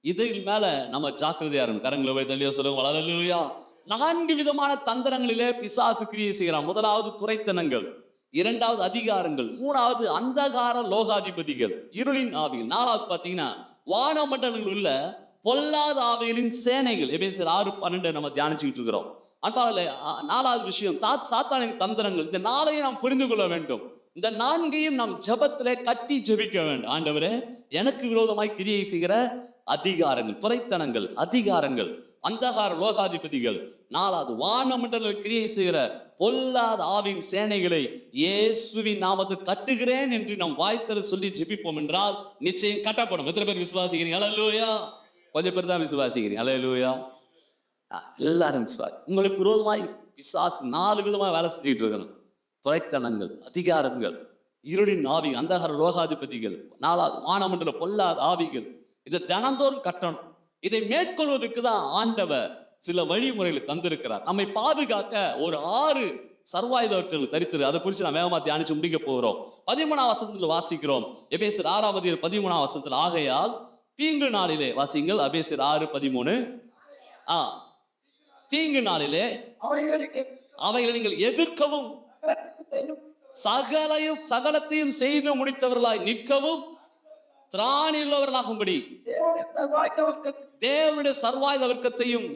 A: இதில் மேல நம்ம ஜாக்கிரதையா இருக்கணும். கரங்களை வைத்து சொல்லுங்க வளரலையா. 4 விதமான தந்திரங்களிலே பிசாசு கிரியை செய்கிறான். 1வது துரைத்தனங்கள், 2வது அதிகாரங்கள், 3வது அந்தகார லோகாதிபதிகள், இருளின் ஆவிகள், 4வது பார்த்தீங்கன்னா வானமண்டலங்கள் உள்ள பொல்லாத ஆவிகளின் சேனைகள். எபேசியர் 6:12 நம்ம தியானிச்சுக்கிட்டு இருக்கிறோம். அன்பாலே 4வது விஷயம் சாத்தானின் தந்திரங்கள். இந்த 4ஐயும் நாம் புரிந்து கொள்ள வேண்டும். இந்த 4ஐயும் நாம் ஜெபத்திலே கட்டி ஜெபிக்க வேண்டும். ஆண்டவரே, எனக்கு விரோதமாய் கிரியை செய்கிற அதிகாரங்கள், துரைத்தனங்கள், அதிகாரங்கள், அந்தகார லோகாதிபதிகள், 4வது வானமண்டல கிரியை செய்கிற பொல்லாத ஆவின் சேனைகளை இயேசுவின் நாமத்தில் கட்டுகிறேன் என்று நாம் வாய்த்தர சொல்லி ஜெபிப்போம் என்றால் நிச்சயம் கட்டப்படும். எத்தனை பேர் விசுவாசிக்கிறீங்க? அல்லேலூயா. கொஞ்சம் பேர் தான் விசுவாசிக்கிறீங்க. அல்லேலூயா. எல்லாரும் விசுவாசி. உங்களுக்கு விரோதமாய் பிசாசு 4 விதமாக வேலை செஞ்சுட்டு இருக்கணும். துரைத்தனங்கள், அதிகாரங்கள், இருளின் ஆவி, அந்தகார லோகாதிபதிகள், 4வது வானமண்டல பொல்லாத ஆவிகள். இதை தினந்தோறும் கட்டணும். இதை மேற்கொள்வதற்கு தான் ஆண்டவர் சில வழிமுறைகளை தந்திருக்கிறார். நம்மை பாதுகாக்க ஒரு 6 சர்வாயுதங்கள் தரித்திரு. அதை குறித்து நான் வேகமா தியானிச்சு முடிக்க போகிறோம். 13ஆம் வசனத்தில் வாசிக்கிறோம். எபேசியர் 6:13 13ஆம் வசனத்தில், ஆகையால் தீங்கு நாளிலே வாசிங்கள். எபேசியர் 6:13, ஆ தீங்கு நாளிலே அவைகளை நீங்கள் எதிர்க்கவும் சகலத்தையும் செய்து முடித்தவர்களாய் நிற்கவும் திராணி உள்ளவர்களாகும்படி தேவனுடைய சர்வாயுத வர்க்கத்தையும்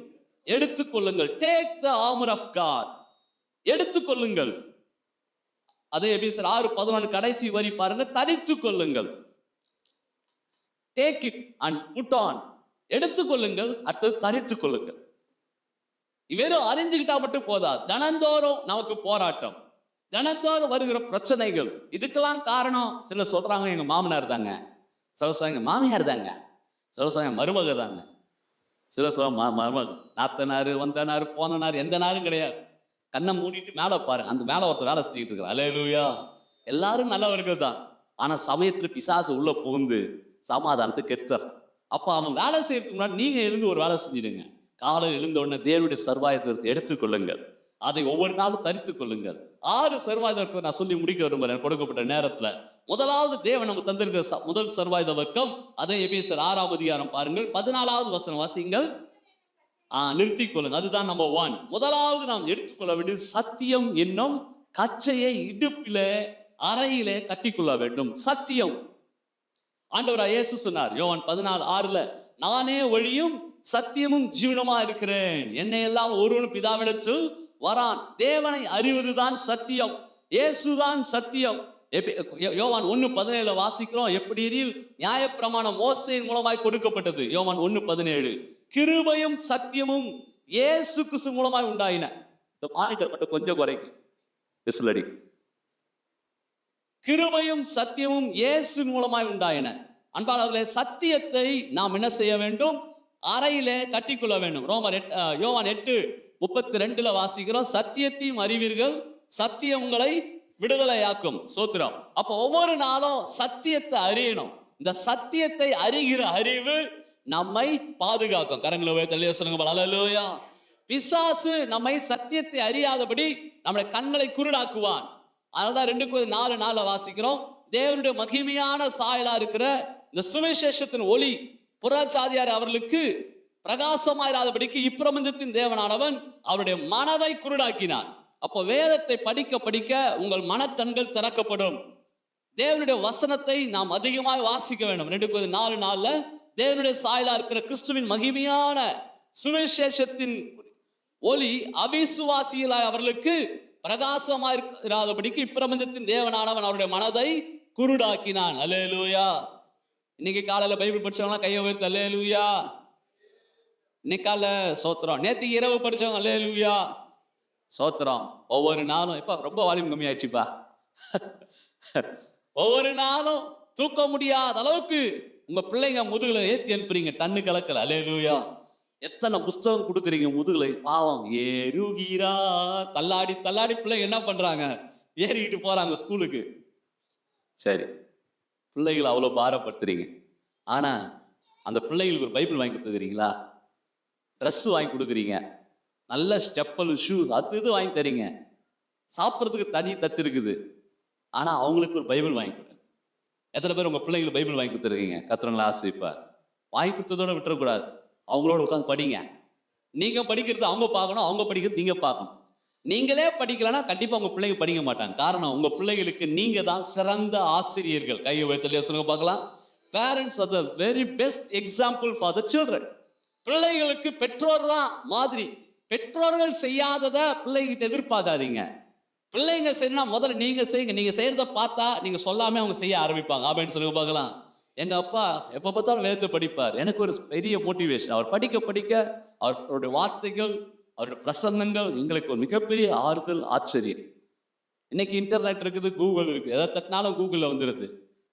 A: எடுத்துக்கொள்ளுங்கள். Take the armour of God. எடுத்துக்கொள்ளுங்கள். அதே எபேசியர் 6:11 கடைசி வரி பாருங்க. தரித்துக் கொள்ளுங்கள். Take it and put on. எடுத்துக்கொள்ளுங்கள், அடுத்தது தரித்துக் கொள்ளுங்கள். வெறும் அறிஞ்சுக்கிட்டா மட்டும் போதா. தினந்தோறும் நமக்கு போராட்டம், தினந்தோறும் வருகிற பிரச்சனைகள். இதுக்கெல்லாம் காரணம் சிலர் சொல்றாங்க எங்க மாமனார் தாங்க, சில சொல்றாங்க மாமியார் தாங்க, சில சொல்றாங்க மருமக தாங்க, சில சொல்ல மருமக. நாத்தனாரு வந்தனாரு போனனாரு எந்த நாரும் கிடையாது. கண்ணை மூடிட்டு மேலே பாருங்க, அந்த மேலே ஒருத்தர் வேலை செஞ்சுட்டு இருக்கிறார். அல்லேலூயா. எல்லாரும் நல்லவர்கள் தான். ஆனா சமயத்துல பிசாசு உள்ள புகுந்து சமாதானத்தை கெடுத்தார். அப்ப அவன் வேலை செய்யறதுக்கு முன்னாடி நீங்க எழுந்து ஒரு வேலை செஞ்சிடுங்க. காலையில் எழுந்த உடனே தேவனுடைய சர்வாயுதத்தை எடுத்துக்கொள்ளுங்கள். அதை ஒவ்வொரு நாளும் தரித்துக் கொள்ளுங்கள். 6 சர்வாயுதத்தை நான் சொல்லி முடிக்க விரும்புகிறேன் கொடுக்கப்பட்ட நேரத்துல. முதலாவது தேவன் நமக்கு தந்திருக்கிற முதல் சர்வாயுத வர்க்கம், அதை எபேசியர் 6ஆம் அதிகாரம் பாருங்கள், 14வது வசனம் வாசிங்கள். நிறுத்திக் கொள்ளுங்க. அதுதான் நம்பர் 1. முதலாவது நாம் எடுத்துக்கொள்ள வேண்டியது சத்தியம் என்னும் கச்சையை இடுப்பிலே அறையிலே கட்டிக்கொள்ள வேண்டும். சத்தியம். ஆண்டவராகிய இயேசு சொன்னார் யோவான் 14:6, நானே வழியும் சத்தியமும் ஜீவனுமா இருக்கிறேன், என்னை எல்லாம் ஒருவனும் பிதாவிடத்தில் வரான். தேவனை அறிவதுதான் சத்தியம், இயேசுதான் சத்தியம். யோவான் 1:17 வாசிக்கிறோம். எப்படி நியாயப்பிரமாணம் மோசேயின் மூலமாய் கொடுக்கப்பட்டது. யோவான் 1:17, கிருபையும் சத்தியமும் இயேசு கிறிஸ்து மூலமாய் உண்டாயின. இந்த மாநிலப்பட்ட கொஞ்சம் குறைக்கு விசிலடி. கிருபையும் சத்தியமும் இயேசு மூலமாய் உண்டாயின. அன்பாளர்களே, சத்தியத்தை நாம் என்ன செய்ய வேண்டும்? அறையிலே கட்டிக்கொள்ள வேண்டும். யோவான் 8:32 வாசிக்கிறோம். சத்தியத்தையும் அறிவீர்கள், சத்தியம் உங்களை விடுதலையாக்கும். சோத்திரம். அப்ப ஒவ்வொரு நாளும் சத்தியத்தை அறியணும். இந்த சத்தியத்தை அறிகிற அறிவு நம்மை பாதுகாக்கும். கரங்களை உயர்த்தி சொல்லுங்க அல்லேலூயா. பிசாசு நம்மை சத்தியத்தை அறியாதபடி நம்முடைய கண்களை குருடாக்குவான். அதனால்தான் 2:4 வாசிக்கிறோம். தேவனுடைய மகிமையான சாயலா இருக்கிற இந்த சுவிசேஷத்தின் ஒளி புறச்சாதியார் அவர்களுக்கு பிரகாசமாயிராதபடிக்கு இப்பிரபஞ்சத்தின் தேவனானவன் அவருடைய மனதை குருடாக்கினான். அப்போ வேதத்தை படிக்க படிக்க உங்கள் மனக்கண்கள் திறக்கப்படும். தேவனுடைய வசனத்தை நாம் அதிகமாக வாசிக்க வேண்டும். 2:4 தேவனுடைய சாயலா இருக்கிற கிறிஸ்துவின் மகிமையான சுவிசேஷத்தின் ஒளி அவிசுவாசிகளாய் அவர்களுக்கு பிரகாசமாயிராதபடிக்கு இப்பிரபஞ்சத்தின் தேவனானவன் அவருடைய மனதை குருடாக்கினான். அல்லேலூயா. இன்னைக்கு காலையில பைபிள் படிச்சவங்க கையை உயர்த்து அல்லேலூயா. இன்னைக்கு காலைல சோத்திரம். நேற்று இரவு படிச்சவங்க அல்லேலூயா சோத்திரம். ஒவ்வொரு நாளும் இப்ப ரொம்ப வால்யூம் கம்மியாயிடுச்சுப்பா. ஒவ்வொரு நாளும் தூக்க முடியாத அளவுக்கு உங்க பிள்ளைங்க முதுகுல ஏத்தி அனுப்புறீங்க. டன்னு கலக்கல. அல்லேலூயா. எத்தனை புஸ்தகம் கொடுக்குறீங்க முதுகுல. பாவம் ஏறுகிறா தள்ளாடி தள்ளாடி பிள்ளைங்க என்ன பண்றாங்க? ஏறிக்கிட்டு போறாங்க ஸ்கூலுக்கு. சரி, பிள்ளைகளை அவ்வளோ பாரப்படுத்துறீங்க. ஆனா அந்த பிள்ளைகளுக்கு ஒரு பைபிள் வாங்கி கொடுத்துக்கிறீங்களா? ட்ரெஸ் வாங்கி கொடுக்குறீங்க, நல்ல செப்பல் ஷூஸ் அது இது வாங்கி தரீங்க, சாப்பிட்றதுக்கு தனி தட்டு இருக்குது. ஆனா அவங்களுக்கு ஒரு பைபிள் வாங்கி கொடுங்க. எத்தனை பேர் உங்க பிள்ளைங்களுக்கு பைபிள் வாங்கி கொடுத்துருக்கீங்க? கத்துறவங்களா ஆசைப்பார். வாங்கி கொடுத்ததோட விட்டுறக்கூடாது. அவங்களோட உட்காந்து படிங்க. நீங்க படிக்கிறது அவங்க பார்க்கணும், அவங்க படிக்கிறது நீங்க பார்க்கணும். நீங்களே படிக்கலன்னா கண்டிப்பா உங்க பிள்ளைங்க படிக்க மாட்டாங்க. காரணம், உங்க பிள்ளைகளுக்கு நீங்க தான் சிறந்த ஆசிரியர்கள். கையை உயர்த்தி சொல்லுங்க பார்க்கலாம். Parents are the very best example for the children. பிள்ளைகளுக்கு பெற்றோர் தான் மாதிரி. பெற்றோர்கள் செய்யாததை பிள்ளைகிட்ட எதிர்பார்க்காதீங்க. பிள்ளைங்க செய்யணும் முதல்ல நீங்க செய்யுங்க. நீங்க செய்யறத பார்த்தா நீங்க சொல்லாம அவங்க செய்ய ஆரம்பிப்பாங்க. அப்படின்னு சொல்லுங்க பார்க்கலாம். எங்க அப்பா எப்ப பார்த்தாலும் வேதத்தை படிப்பார். எனக்கு ஒரு பெரிய மோட்டிவேஷன். அவர் படிக்க படிக்க அவருடைய வார்த்தைகள், அவருடைய பிரசன்னங்கள் எங்களுக்கு ஒரு மிகப்பெரிய ஆறுதல், ஆச்சரியம். இன்னைக்கு இன்டர்நெட் இருக்குது, கூகுள் இருக்கு, எதை தட்டினாலும் கூகுளில் வந்துடுது.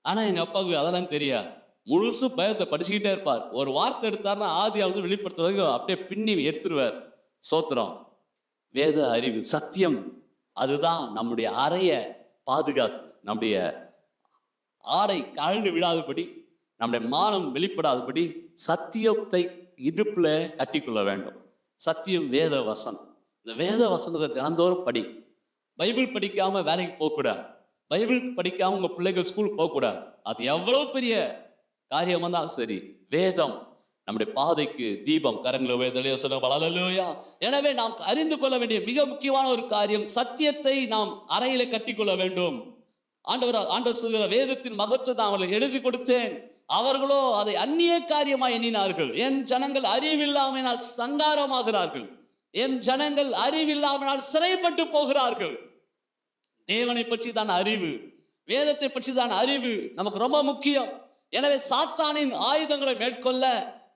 A: ஆனா எங்க அப்பாவுக்கு அதெல்லாம் தெரியாது. முழுசு பயத்தை படிச்சுக்கிட்டே இருப்பார். ஒரு வார்த்தை எடுத்தாருன்னா ஆதியாவது வெளிப்படுத்த வரைக்கும் அப்படியே பின்னி எடுத்துருவார். சோத்திரம். வேத அறிவு, சத்தியம், அதுதான் நம்முடைய அறைய பாதுகாக்கு. நம்முடைய ஆடை கழண்டு விடாதபடி, நம்முடைய மானம் வெளிப்படாதபடி சத்தியத்தை இடுப்புல கட்டிக்கொள்ள வேண்டும். சத்தியம் வேத வசனம். இந்த வேத வசனத்தை தினந்தோறும் படி. பைபிள் படிக்காம வேலைக்கு போகக்கூடாது. பைபிள் படிக்காம உங்க பிள்ளைகள் ஸ்கூலுக்கு போகக்கூடாது. அது எவ்வளவு பெரிய காரியம் வந்தாலும் சரி, வேதம் நம்முடைய பாதைக்கு தீபம். கரங்களை சொல்லுங்க ஹல்லேலூயா. எனவே நாம் அறிந்து கொள்ள வேண்டிய மிக முக்கியமான ஒரு காரியம், சத்தியத்தை நாம் அறையில கட்டிக்கொள்ள வேண்டும். ஆண்டவர் சொல்கிற வேதத்தின் மகத்துவத்தை அவர்களை எழுதி கொடுத்தேன், அவர்களோ அதை அந்நிய காரியமாய் எண்ணினார்கள். என் ஜனங்கள் அறிவில்லாமையினால் சங்காரமாகிறார்கள், என் ஜனங்கள் அறிவில்லாமையினால் சிறைப்பட்டு போகிறார்கள். தேவனை பற்றி தான் அறிவு, வேதத்தை பற்றி தான் அறிவு நமக்கு ரொம்ப முக்கியம். எனவே சாத்தானின் ஆயுதங்களை மேற்கொள்ள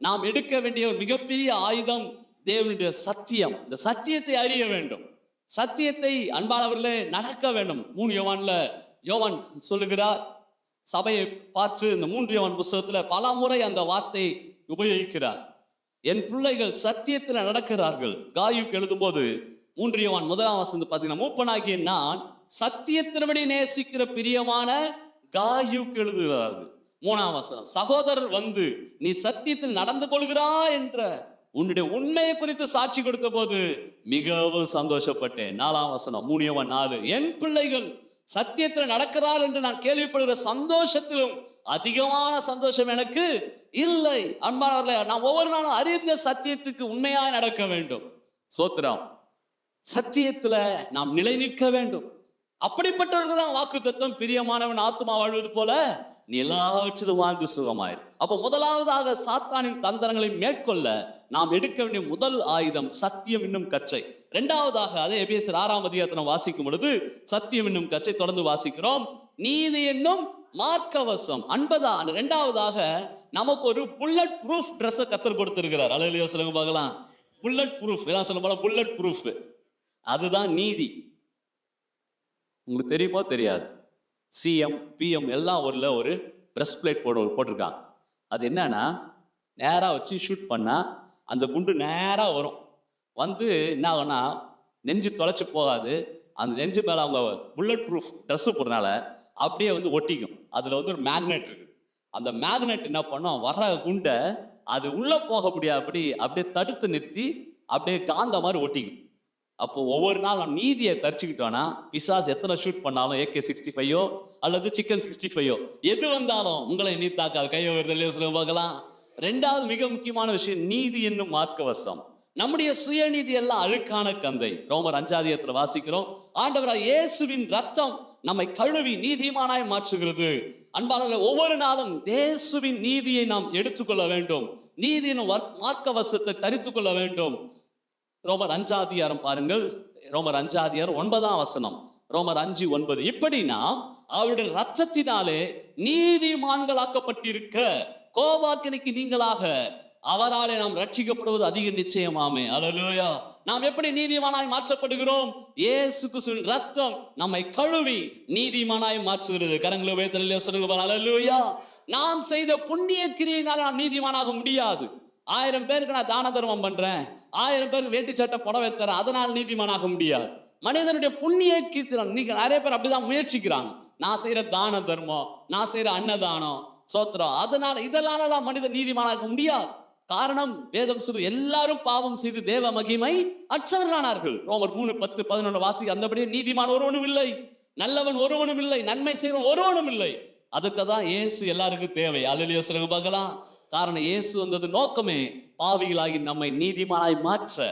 A: நாம் எடுக்க வேண்டிய ஒரு மிகப்பெரிய ஆயுதம் தேவனுடைய சத்தியம். இந்த சத்தியத்தை அறிய வேண்டும், சத்தியத்தை அன்பானவர்களே நடக்க வேண்டும். 3 யோவான் சொல்லுகிறார், சபையை பார்த்து இந்த 3 யோவான் புத்தகத்துல பல முறை அந்த வார்த்தை உபயோகிக்கிறார். என் பிள்ளைகள் சத்தியத்தில் நடக்கிறார்கள். காயுக்கு எழுதும்போது 3 யோவான் 1 பார்த்தீங்கன்னா, மூப்பனாகிய நான் சத்தியத்தின்படி நேசிக்கிற பிரியமான காயுக்கு எழுதுகிறார்கள். 3 சகோதரர் வந்து நீ சத்தியத்தில் நடந்து கொள்கிறா என்ற உன்னுடைய உண்மையை குறித்து சாட்சி கொடுத்த போது மிகவும் சந்தோஷப்பட்டேன். 4 3 யோவான் 4, என் பிள்ளைகள் சத்தியத்தில் நடக்கிறார் என்று நான் கேள்விப்படுகிற சந்தோஷத்திலும் அதிகமான சந்தோஷம் எனக்கு இல்லை. அன்பானவர்களே, நாம் ஒவ்வொரு நாளும் அறிந்த சத்தியத்துக்கு உண்மையாய் நடக்க வேண்டும். சோத்திரம். சத்தியத்துல நாம் நிலை நிற்க வேண்டும். அப்படிப்பட்டவர்கள் தான் வாக்கு தத்துவம், பிரியமானவன் ஆத்துமா வாழ்வது போல நீ எல்லாவற்றிலும் வாழ்ந்து சுகமாயிரு. அப்போ முதலாவதாக சாத்தானின் தந்திரங்களை மேற்கொள்ள நாம் எடுக்க வேண்டிய முதல் ஆயுதம் சத்தியம் என்னும் கச்சை. 2வதாக அதே எபேசியர் 6 வாசிக்கும் பொழுது சத்தியம் என்னும் கச்சை தொடர்ந்து வாசிக்கிறோம். நீதி என்னும் மார்க்கவசம். 2வதாக நமக்கு ஒரு புல்லட் ப்ரூஃப் ட்ரெஸ்ஸை கத்தர் கொடுத்திருக்கிறார். அல்லேலூயா சொல்லுங்க பார்க்கலாம். புல்லட் ப்ரூஃப், எல்லாம் சொல்ல போல புல்லட் ப்ரூஃப், அதுதான் நீதி. உங்களுக்கு தெரியுமோ தெரியாது, சிஎம் பிஎம் எல்லாம் ஒரு பிரஸ் பிளேட் போட்டிருக்காங்க. அது என்னன்னா, நேராக வச்சு ஷூட் பண்ணா அந்த குண்டு நேராக வரும், வந்து என்ன ஆகும்னா நெஞ்சு தொலைச்சி போகாது. அந்த நெஞ்சு மேலே அவங்க புல்லட் ப்ரூஃப் ட்ரெஸ்ஸு போடுறதுனால அப்படியே வந்து ஒட்டிக்கும். அதில் வந்து ஒரு மேக்னெட் இருக்குது. அந்த மேக்னெட் என்ன பண்ணும், வர குண்டை அது உள்ளே போக முடியாது, அப்படியே தடுத்து நிறுத்தி அப்படியே காந்த மாதிரி ஒட்டிக்கும். அப்போ ஒவ்வொரு நாள் நம்ம நீதியை தரிச்சுக்கிட்டோன்னா பிசாஸ் எத்தனை ஷூட் பண்ணாலும், AK-65 அல்லது சிக்கன் 65 எது வந்தாலும் உங்களை நீ தாக்காது. கையை சொல்ல பார்க்கலாம். 2வது மிக முக்கியமான விஷயம், நீதி என்னும் மார்க்கவசம். நம்முடைய சுயநீதி எல்லாம் அழுக்கான கந்தை. ரோமர் 5 வாசிக்கிறோம், ஆண்டவராய் இயேசுவின் ரத்தம் நம்மை கழுவி நீதிமானாய் மாற்றுகிறது. அன்பானவர்களே, ஒவ்வொரு நாளும் இயேசுவின் நீதியை நாம் எடுத்துக்கொள்ள வேண்டும். நீதியின் மார்க்கவசத்தை தரித்துக் கொள்ள வேண்டும். ரோமர் 5 பாருங்கள், ரோமர் 5 9. ரோமர் 5:9, இப்படி நாம் அவருடைய ரத்தத்தினாலே நீதிமான்களாக்கப்பட்டிருக்க கோபாக்கினைக்கு நீங்களாக அவராலே நாம் ரட்சிக்கப்படுவது அதிக நிச்சயமாமே. அல்லேலூயா. நாம் எப்படி நீதிமானாய் மாற்றப்படுகிறோம்? இயேசு கிறிஸ்துவின் ரத்தம் நம்மை கழுவி நீதிமானாய் மாற்றுகிறது. கரங்களை உயர்த்தி சொல்லுங்க அல்லேலூயா. நாம் செய்த புண்ணிய கிரியையினால் நாம் நீதிமானாக முடியாது. 1000 பேருக்கு நான் தான தர்மம் பண்றேன், 1000 பேருக்கு வேட்டி சட்டை புடவை தரேன், அதனால் நீதிமானாக முடியாது. மனிதனுடைய புண்ணிய கீர்த்தனம், நீங்க நிறைய பேர் அப்படிதான் முயற்சிக்கிறாங்க. நான் செய்யற தான தர்மம், நான் செய்யற அன்னதானம், சோத்திரம், அதனால இதெல்லாம் மனிதன் நீதிமானாக முடியாது. காரணம், வேதம் சொல்லு, எல்லாரும் பாவம் செய்து தேவ மகிமை அற்றவர்களானார்கள். ரோமர் 3:10-11 வாசி. அந்தபடியே நீதிமான் ஒருவனும் இல்லை, நல்லவன் ஒருவனும் இல்லை, நன்மை செய்வன் ஒருவனும் இல்லை. அதுக்கு தான் இயேசு எல்லாருக்கும் தேவை. அல்லேலூயா சொல்லுங்க பார்க்கலாம். காரணம், இயேசு வந்தது நோக்கமே பாவிகளாகி நம்மை நீதிமானாய் மாற்ற.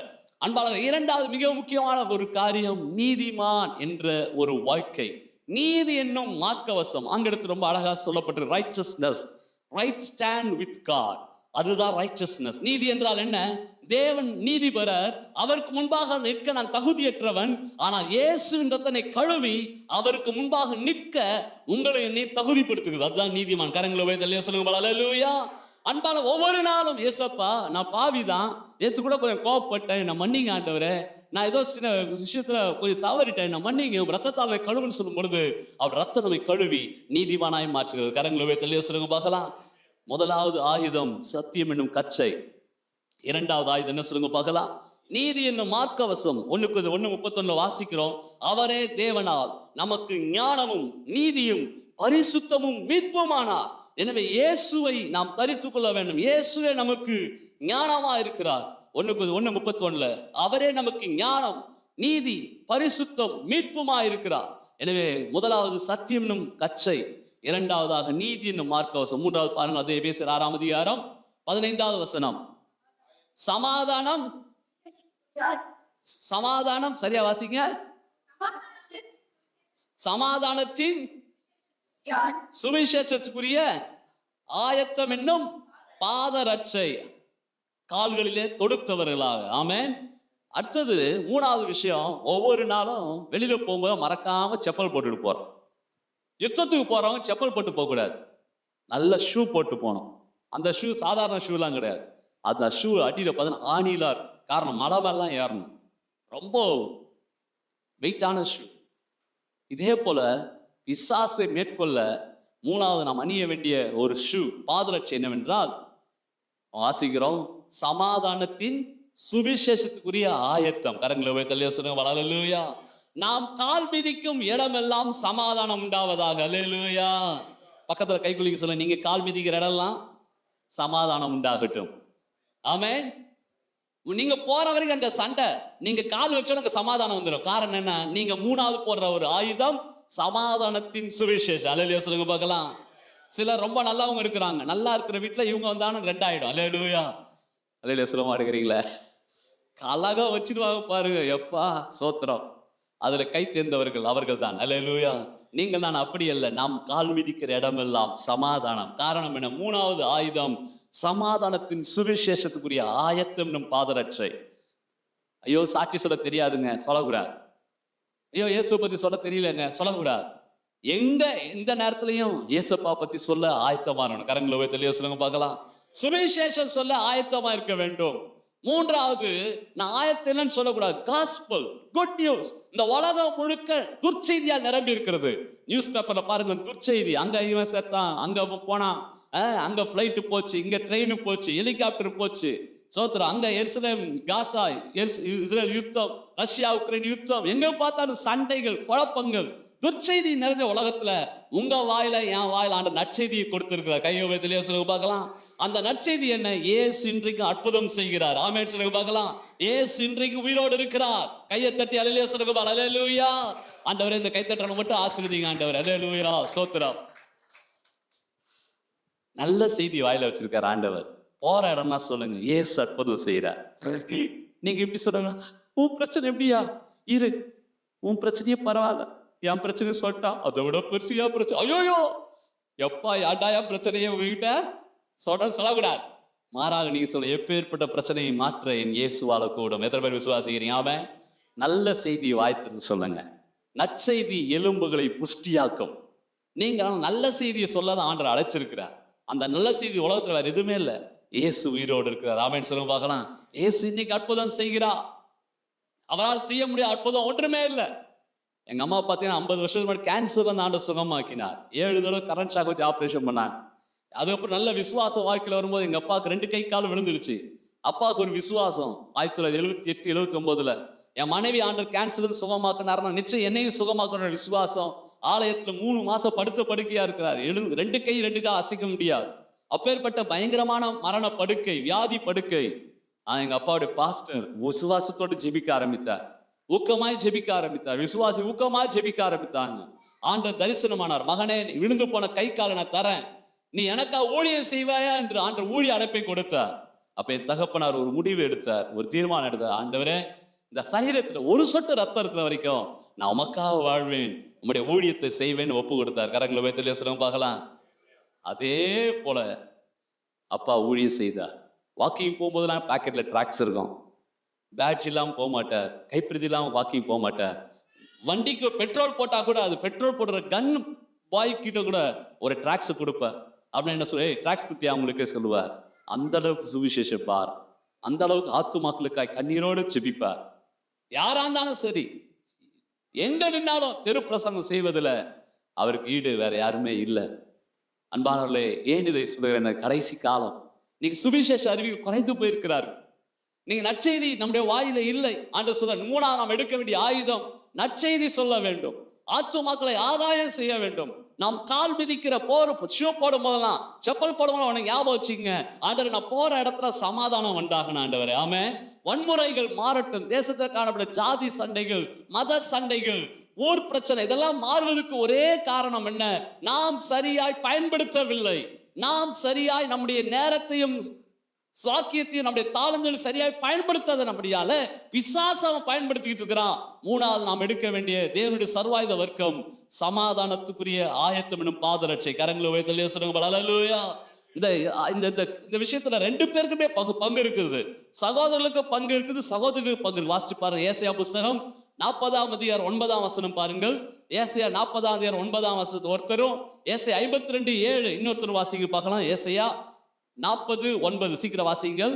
A: அன்பாளர், 2வது மிக முக்கியமான ஒரு காரியம், நீதிமான் என்ற ஒரு வாழ்க்கை. நீதி என்னும் மார்க்கவசம் ஆங்கிலத்தில் ரொம்ப அழகா சொல்லப்பட்டு, righteousness, right stand with God. அதுதான் ரைச்சஸ்னஸ். நீதி என்றால் என்ன? தேவன் நீதிபரர், அவருக்கு முன்பாக நிற்க நான் தகுதியற்றவன், ஆனால் இயேசுவின் ரத்தனை கழுவி அவருக்கு முன்பாக நிற்க உங்களை என்னை தகுதிப்படுத்துகிறது. அதுதான் நீதிமான். கரங்களை உயர்த்தி சொல்லுங்க அல்லேலூயா. அன்பான, ஒவ்வொரு நாளும் ஏசப்பா நான் பாவிதான், நேற்று கூட கொஞ்சம் கோவப்பட்டேன், நான் மன்னிங்க ஆண்டவரே, நான் ஏதோ சின்ன விஷயத்துல கொஞ்சம் தவறிட்டேன், நான் மன்னிங்க, ரத்தத்தால் கழுவுன்னு சொல்லும் பொழுது அவர் ரத்தம் நம்மை கழுவி நீதிமானாய் மாற்றுகிறது. கரங்களை உயர்த்தி சொல்லுங்க பார்க்கலாம். முதலாவது ஆயுதம் சத்தியம் என்னும் கச்சை. 2வது ஆயுதம் என்ன சொல்லுங்க பார்க்கலாம்? நீதி என்னும் மார்க்கவசம். 1:31 வாசிக்கிறோம், அவரே தேவனால் நமக்கு ஞானமும் நீதியும் பரிசுத்தமும் மீட்புமானார். எனவே இயேசுவை நாம் தரித்துக் கொள்ள வேண்டும். இயேசுவே நமக்கு ஞானமா இருக்கிறார். 1:31 அவரே நமக்கு ஞானம், நீதி, பரிசுத்தம், மீட்புமா இருக்கிறார். எனவே முதலாவது சத்தியம் என்னும் கச்சை, 2வதாக நீதி என்னும் மார்க்கவசம். 3வது பாருங்கள், அதே எபேசியர் 6 15வது வசனம். சமாதானம், சமாதானம் சரியா வாசிங்க. சமாதானத்தின் சுவிசேஷத்துக்குரிய ஆயத்தம் என்னும் பாதரட்சை கால்களிலே தொடுத்தவர்களாக. ஆமென். அடுத்தது 3வது விஷயம், ஒவ்வொரு நாளும் வெளியில போகும்போது மறக்காம செப்பல் போட்டுட்டு போறோம். யுத்தத்துக்கு போறவங்க செப்பல் போட்டு போக கூடாது, நல்ல ஷூ போட்டு போகணும். அந்த ஷூ சாதாரண ஷூலாம் கிடையாது, அந்த ஷூ அடியில் பார்த்தீங்கன்னா ஆணிலா இருக்கும். காரணம் மலை மேலாம் ஏறணும், ரொம்ப வெயிட்டான ஷூ. இதே போல பிசாசை மேற்கொள்ள 3வது நாம் அணிய வேண்டிய ஒரு ஷூ பாதரட்சை என்னவென்றால், வாசிக்கிறோம், சமாதானத்தின் சுவிசேஷத்துக்குரிய ஆயத்தம். கரங்களை உயர்த்தி சொல்லுங்க, ஹல்லேலூயா. நாம் கால் மிதிக்கும் இடமெல்லாம் சமாதானம் உண்டாவதாக. ஹல்லேலூயா. பக்கத்துல கைக்குலிக்கு சொல்லுங்க, நீங்க கால் மிதிக்கிற இடம்லாம் சமாதானம் உண்டாகட்டும். ஆமென். நீங்க போற வரைக்கும் அந்த சண்டை, நீங்க கால் வச்சோட அங்க சமாதானம் வந்துடும். காரணம் என்ன? நீங்க 3வது போடுற ஒரு ஆயுதம் சமாதானத்தின் சுவிசேஷம். ஹல்லேலூயா சொல்லுங்க பார்க்கலாம். சிலர் ரொம்ப நல்லவங்க இருக்கிறாங்க, நல்லா இருக்கிற வீட்டுல இவங்க வந்தாலும் 2 ஆயிடும். ஹல்லேலூயா. ஹல்லேலூயா சொல்ல மாட்டேங்கிறீங்களா? அழகா வச்சிருவாங்க பாருங்க, எப்பா சோத்திரம். அதுல கை தேர்ந்தவர்கள் அவர்கள் தான். ஹல்லேலூயா. நீங்கள் நான் அப்படி அல்ல, நாம் கால் மிதிக்கிற இடமெல்லாம் சமாதானம். காரணம் என்ன? 3வது ஆயுதம் சமாதானத்தின் சுவிசேஷத்துக்குரிய ஆயத்தம் நம் பாதரட்சை. ஐயோ சாட்சி சொல்ல தெரியாதுங்க, சொல்லக்கூடாது. ஐயோ இயேசுவை பத்தி சொல்ல தெரியலங்க, சொல்லக்கூடாது. எந்த நேரத்திலையும் இயேசுப்பா பத்தி சொல்ல ஆயத்தமா இருக்கணும். கரங்களை உயர்த்தி சொல்லுங்க பார்க்கலாம். சுவிசேஷம் சொல்ல ஆயத்தமா இருக்க வேண்டும். 3வது, நான் ஆயத்தம் சொல்லக்கூடாது, காஸ்பல், குட் நியூஸ். இந்த உலகம் முழுக்க துர்ச்செய்தியா நிரம்பி இருக்கிறது. நியூஸ் பேப்பர்ல பாருங்க, துர்ச்செய்தி. அங்க இவன் செத்தான், அங்க போனா, அங்க பிளைட் போச்சு, இங்க ட்ரெயின் போச்சு, ஹெலிகாப்டர் போச்சு. சோத்திரம். அங்க எருசலேம், காசா, இஸ்ரேல் யுத்தம், ரஷ்யா உக்ரைன் யுத்தம், எங்க பார்த்தாலும் சண்டைகள், குழப்பங்கள், துர்ச்செய்தி நிறைஞ்ச உலகத்துல உங்க வாயில என் வாயில ஆண்டு நற்செய்தியை கொடுத்திருக்கிறார். கையோபத்திலேயே சொல்லுங்க பார்க்கலாம். அந்த நற்செய்தி என்ன? இயேசு இன்றைக்கு அற்புதம் செய்கிறார். ஆமென் சொல்லுங்க பார்க்கலாம். இயேசு இன்றைக்கு உயிரோடு இருக்கிறார். கையை தட்டி அல்லேலூயா சொல்லுங்க. அல்லேலூயா. ஆண்டவரே, இந்த கைத்தட்டனை மட்டும் ஆசீர்வதிங்க ஆண்டவர். அல்லேலூயா. சோத்திரம். நல்ல செய்தி வாயில வச்சிருக்காரு ஆண்டவர். போற இடம்னா சொல்லுங்க, இயேசு அற்புதம் செய்கிறார். நீங்க எப்படி சொல்லுங்க, உன் பிரச்சனை எப்படியா இரு, உன் பிரச்சனையே பரவாயில்ல, என் பிரச்சனை சொல்லிட்டா அதை விட பெருசியா பிரச்சனை. ஐயோயோ எப்பா யாண்டாயா பிரச்சனையை உங்ககிட்ட சொல்லக்கூடாது. மாறாக நீங்க சொல்ல, எப்பேற்பட்ட பிரச்சனையை மாற்ற என் இயேசுவால கூடும். எத்தனை பேர் விசுவாசிக்கிறீங்க? அவன் நல்ல செய்தி வாய்த்து சொல்லுங்க. நற்செய்தி எலும்புகளை புஷ்டியாக்கும். நீங்க நல்ல செய்தியை சொல்லதான் ஆண்டவர் அழைச்சிருக்கிறார். அந்த நல்ல செய்தி உலகத்துல வேற எதுவுமே இல்லை, இயேசு உயிரோடு இருக்கிறார். ஆமென் சொல்லுங்க பார்க்கலாம். இயேசு இன்னைக்கு அற்புதம் செய்கிறார். அவரால் செய்ய முடியாத அற்புதம் ஒன்றுமே இல்லை. எங்க அம்மா பார்த்தீங்கன்னா 50 வருஷத்துக்கு முன்னாடி கேன்சர் அந்த ஆண்டு சுகமாக்கினார். 7 தடவை கரண்ட் ஷாக் வச்சு ஆப்ரேஷன் பண்ணாங்க. அதுக்கப்புறம் நல்ல விசுவாச வாழ்க்கையில் வரும்போது எங்க அப்பாவுக்கு 2 கை கால் விழுந்துருச்சு. அப்பாவுக்கு ஒரு விசுவாசம். 1978, 79 என் மனைவி ஆண்டவர் கேன்சர் சுகமாக்கினார்னா நிச்சயம் என்னையும் சுகமாக்கணும் விசுவாசம். ஆலயத்துல 3 மாசம் படுத்த படுக்கையா இருக்கிறார். 2 கை 2 கால் அசைக்க முடியாது. அப்பேற்பட்ட பயங்கரமான மரண படுக்கை, வியாதி படுக்கை. எங்க அப்பாவுடைய பாஸ்டர் விசுவாசத்தோடு ஜெபிக்க ஆரம்பித்தார். ஊக்கமாய் ஜெபிக்க ஆரம்பித்தார். விசுவாசி ஊக்கமாய் ஜெபிக்க ஆரம்பித்தாங்க. ஆண்டவர் தரிசனமானார். மகனே, விழுந்து போன கை காலை நான் தரேன், நீ எனக்கா ஊழியம் செய்வாயா என்று ஆண்டவர் ஊழிய அழைப்பை கொடுத்தார். அப்ப என் தகப்பனார் ஒரு முடிவு எடுத்தார், ஒரு தீர்மானம் எடுத்தார். ஆண்டவரே, இந்த சரீரத்துல ஒரு சொட்டு ரத்தம் இருக்கிற வரைக்கும் நான் உமக்காக வாழ்வேன், உம்முடைய ஊழியத்தை செய்வேன்னு ஒப்பு கொடுத்தார். கரங்களை வைத்து சொல்லுங்க பார்க்கலாம். அதே போல அப்பா ஊழியம் செய்தார். வாக்கிங் போகும்போதெல்லாம் பாக்கெட்ல ட்ராக்ஸ் இருக்கும், பேட்ச் இல்லாமல் போக மாட்டார், கைப்பிரதி இல்லாமல் வாக்கிங் போக மாட்டார். வண்டிக்கு பெட்ரோல் போட்டா கூட அது பெட்ரோல் போடுற கன் பாய் கிட்ட கூட ஒரு ட்ராக்ஸ் கொடுப்பார். அப்படின்னு என்ன சொல்ல, ட்ராக்ஸ் பத்தி அவங்களுக்கு சொல்லுவார். அந்த அளவுக்கு சுவிசேஷப்பார், அந்த அளவுக்கு ஆத்துமாக்களுக்காய் கண்ணீரோடு செபிப்பார். யாரா இருந்தாலும் சரி, எங்க நின்னாலும் தெரு பிரசங்கம் செய்வதில் அவருக்கு ஈடு வேற யாருமே இல்லை. அன்பானவர்களே, ஏன் இதை சொல்லுகிறேன்? கடைசி காலம், நீங்க சுவிசேஷ அறிவியல் குறைந்து போயிருக்கிறார்கள். நீங்க நற்செய்தி நம்முடைய வாயில இல்லை. ஆண்டவர் சொல்ற 3வது நாம் எடுக்க வேண்டிய ஆயுதம் நற்செய்தி சொல்ல வேண்டும், ஆத்துமாக்களை ஆதாயம் செய்ய வேண்டும். நாம் கால் மிதிக்கிற ஷூ போடும் போதெல்லாம், செப்பல் போடும் போது உனக்கு ஞாபகம் வச்சுங்க, ஆண்டவர் நான் போற இடத்துல சமாதானம் உண்டாகணும் ஆண்டவரே. ஆமே, வன்முறைகள் மாறட்டும். தேசத்தில் காணப்படும் ஜாதி சண்டைகள், மத சண்டைகள், ஊர் பிரச்சனை, இதெல்லாம் மாறுவதற்கு ஒரே காரணம் என்ன? நாம் சரியாய் பயன்படுத்தவில்லை. நாம் சரியாய் நம்முடைய நேரத்தையும் சாக்கியத்தையும் நம்முடைய தாளங்கள் சரியாக பயன்படுத்தாத நம்மடியால பிசாசு அவன் பயன்படுத்திக்கிட்டு இருக்கிறான். மூணாவது நாம் எடுக்க வேண்டிய தேவனுடைய சர்வாயுத வர்க்கம் சமாதானத்துக்குரிய ஆயத்தம் என்னும் பாதரட்சை. கரங்களை உயர்த்தி சொல்லுங்க ஹல்லேலூயா. இந்த இந்த விஷயத்துல ரெண்டு பேருக்குமே பங்கு இருக்குது. சகோதரர்களுக்கு பங்கு இருக்குது, சகோதரிகளுக்கு பங்கு இருக்கு. வாசிச்சு பாருங்க ஏசாயா புஸ்தகம் 40ஆம் அதிகாரம் 9ஆம் வசனம் பாருங்கள். ஏசாயா 40ஆம் அதிகாரம் 9ஆம் வசனத்தை ஒருத்தரும், ஏசாயா 52:7 இன்னொருத்தர் வாசிங்க பார்க்கலாம். ஏசாயா 40:9 சீக்கிரம் வாசிங்கள்.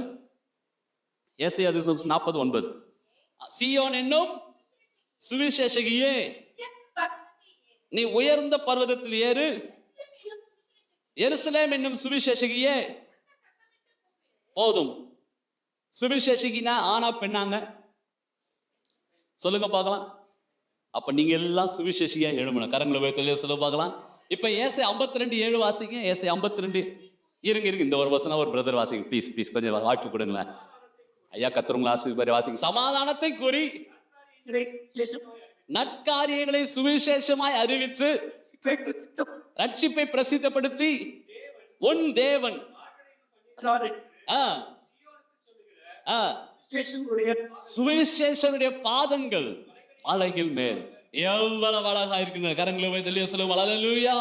A: ஏசாயா 40:9. சீயோன் என்னும் சுவிசேஷகியே, நீ உயர்ந்த பர்வதத்தில் ஏறு, எருசலேம் என்னும் சுவிசேஷகியே. போதும். சுவிசேஷகினா ஆனா பெண்ணாங்க சொல்லுங்க பார்க்கலாம். அப்ப நீங்க எல்லாம் சுவிசேஷியா எழுமணும். கரங்களை உயர்த்தி சொல்ல பார்க்கலாம். இப்ப ஏசாயா 52:7 வாசிங்க. ஏசாயா 52. இருங்க இந்த ஒரு வசனம் ஒரு பிரதர் வாசிங்க ப்ளீஸ் கொஞ்சம் வாய்ப்பு கொடுங்களேன். ஐயா கத்துறவங்க வாசிங்க. சமாதானத்தை கூறி நற்காரியங்களை சுவிசேஷமாய் அறிவித்து ரட்சிப்பை பிரசித்தப்படுத்தி உன் தேவன் சுவிசேஷனுடைய பாதங்கள் மலைகள் மேல். எவ்வளவு அழகா இருக்கு. கரங்களை வைத்து சொல்லுங்க ஹல்லேலூயா.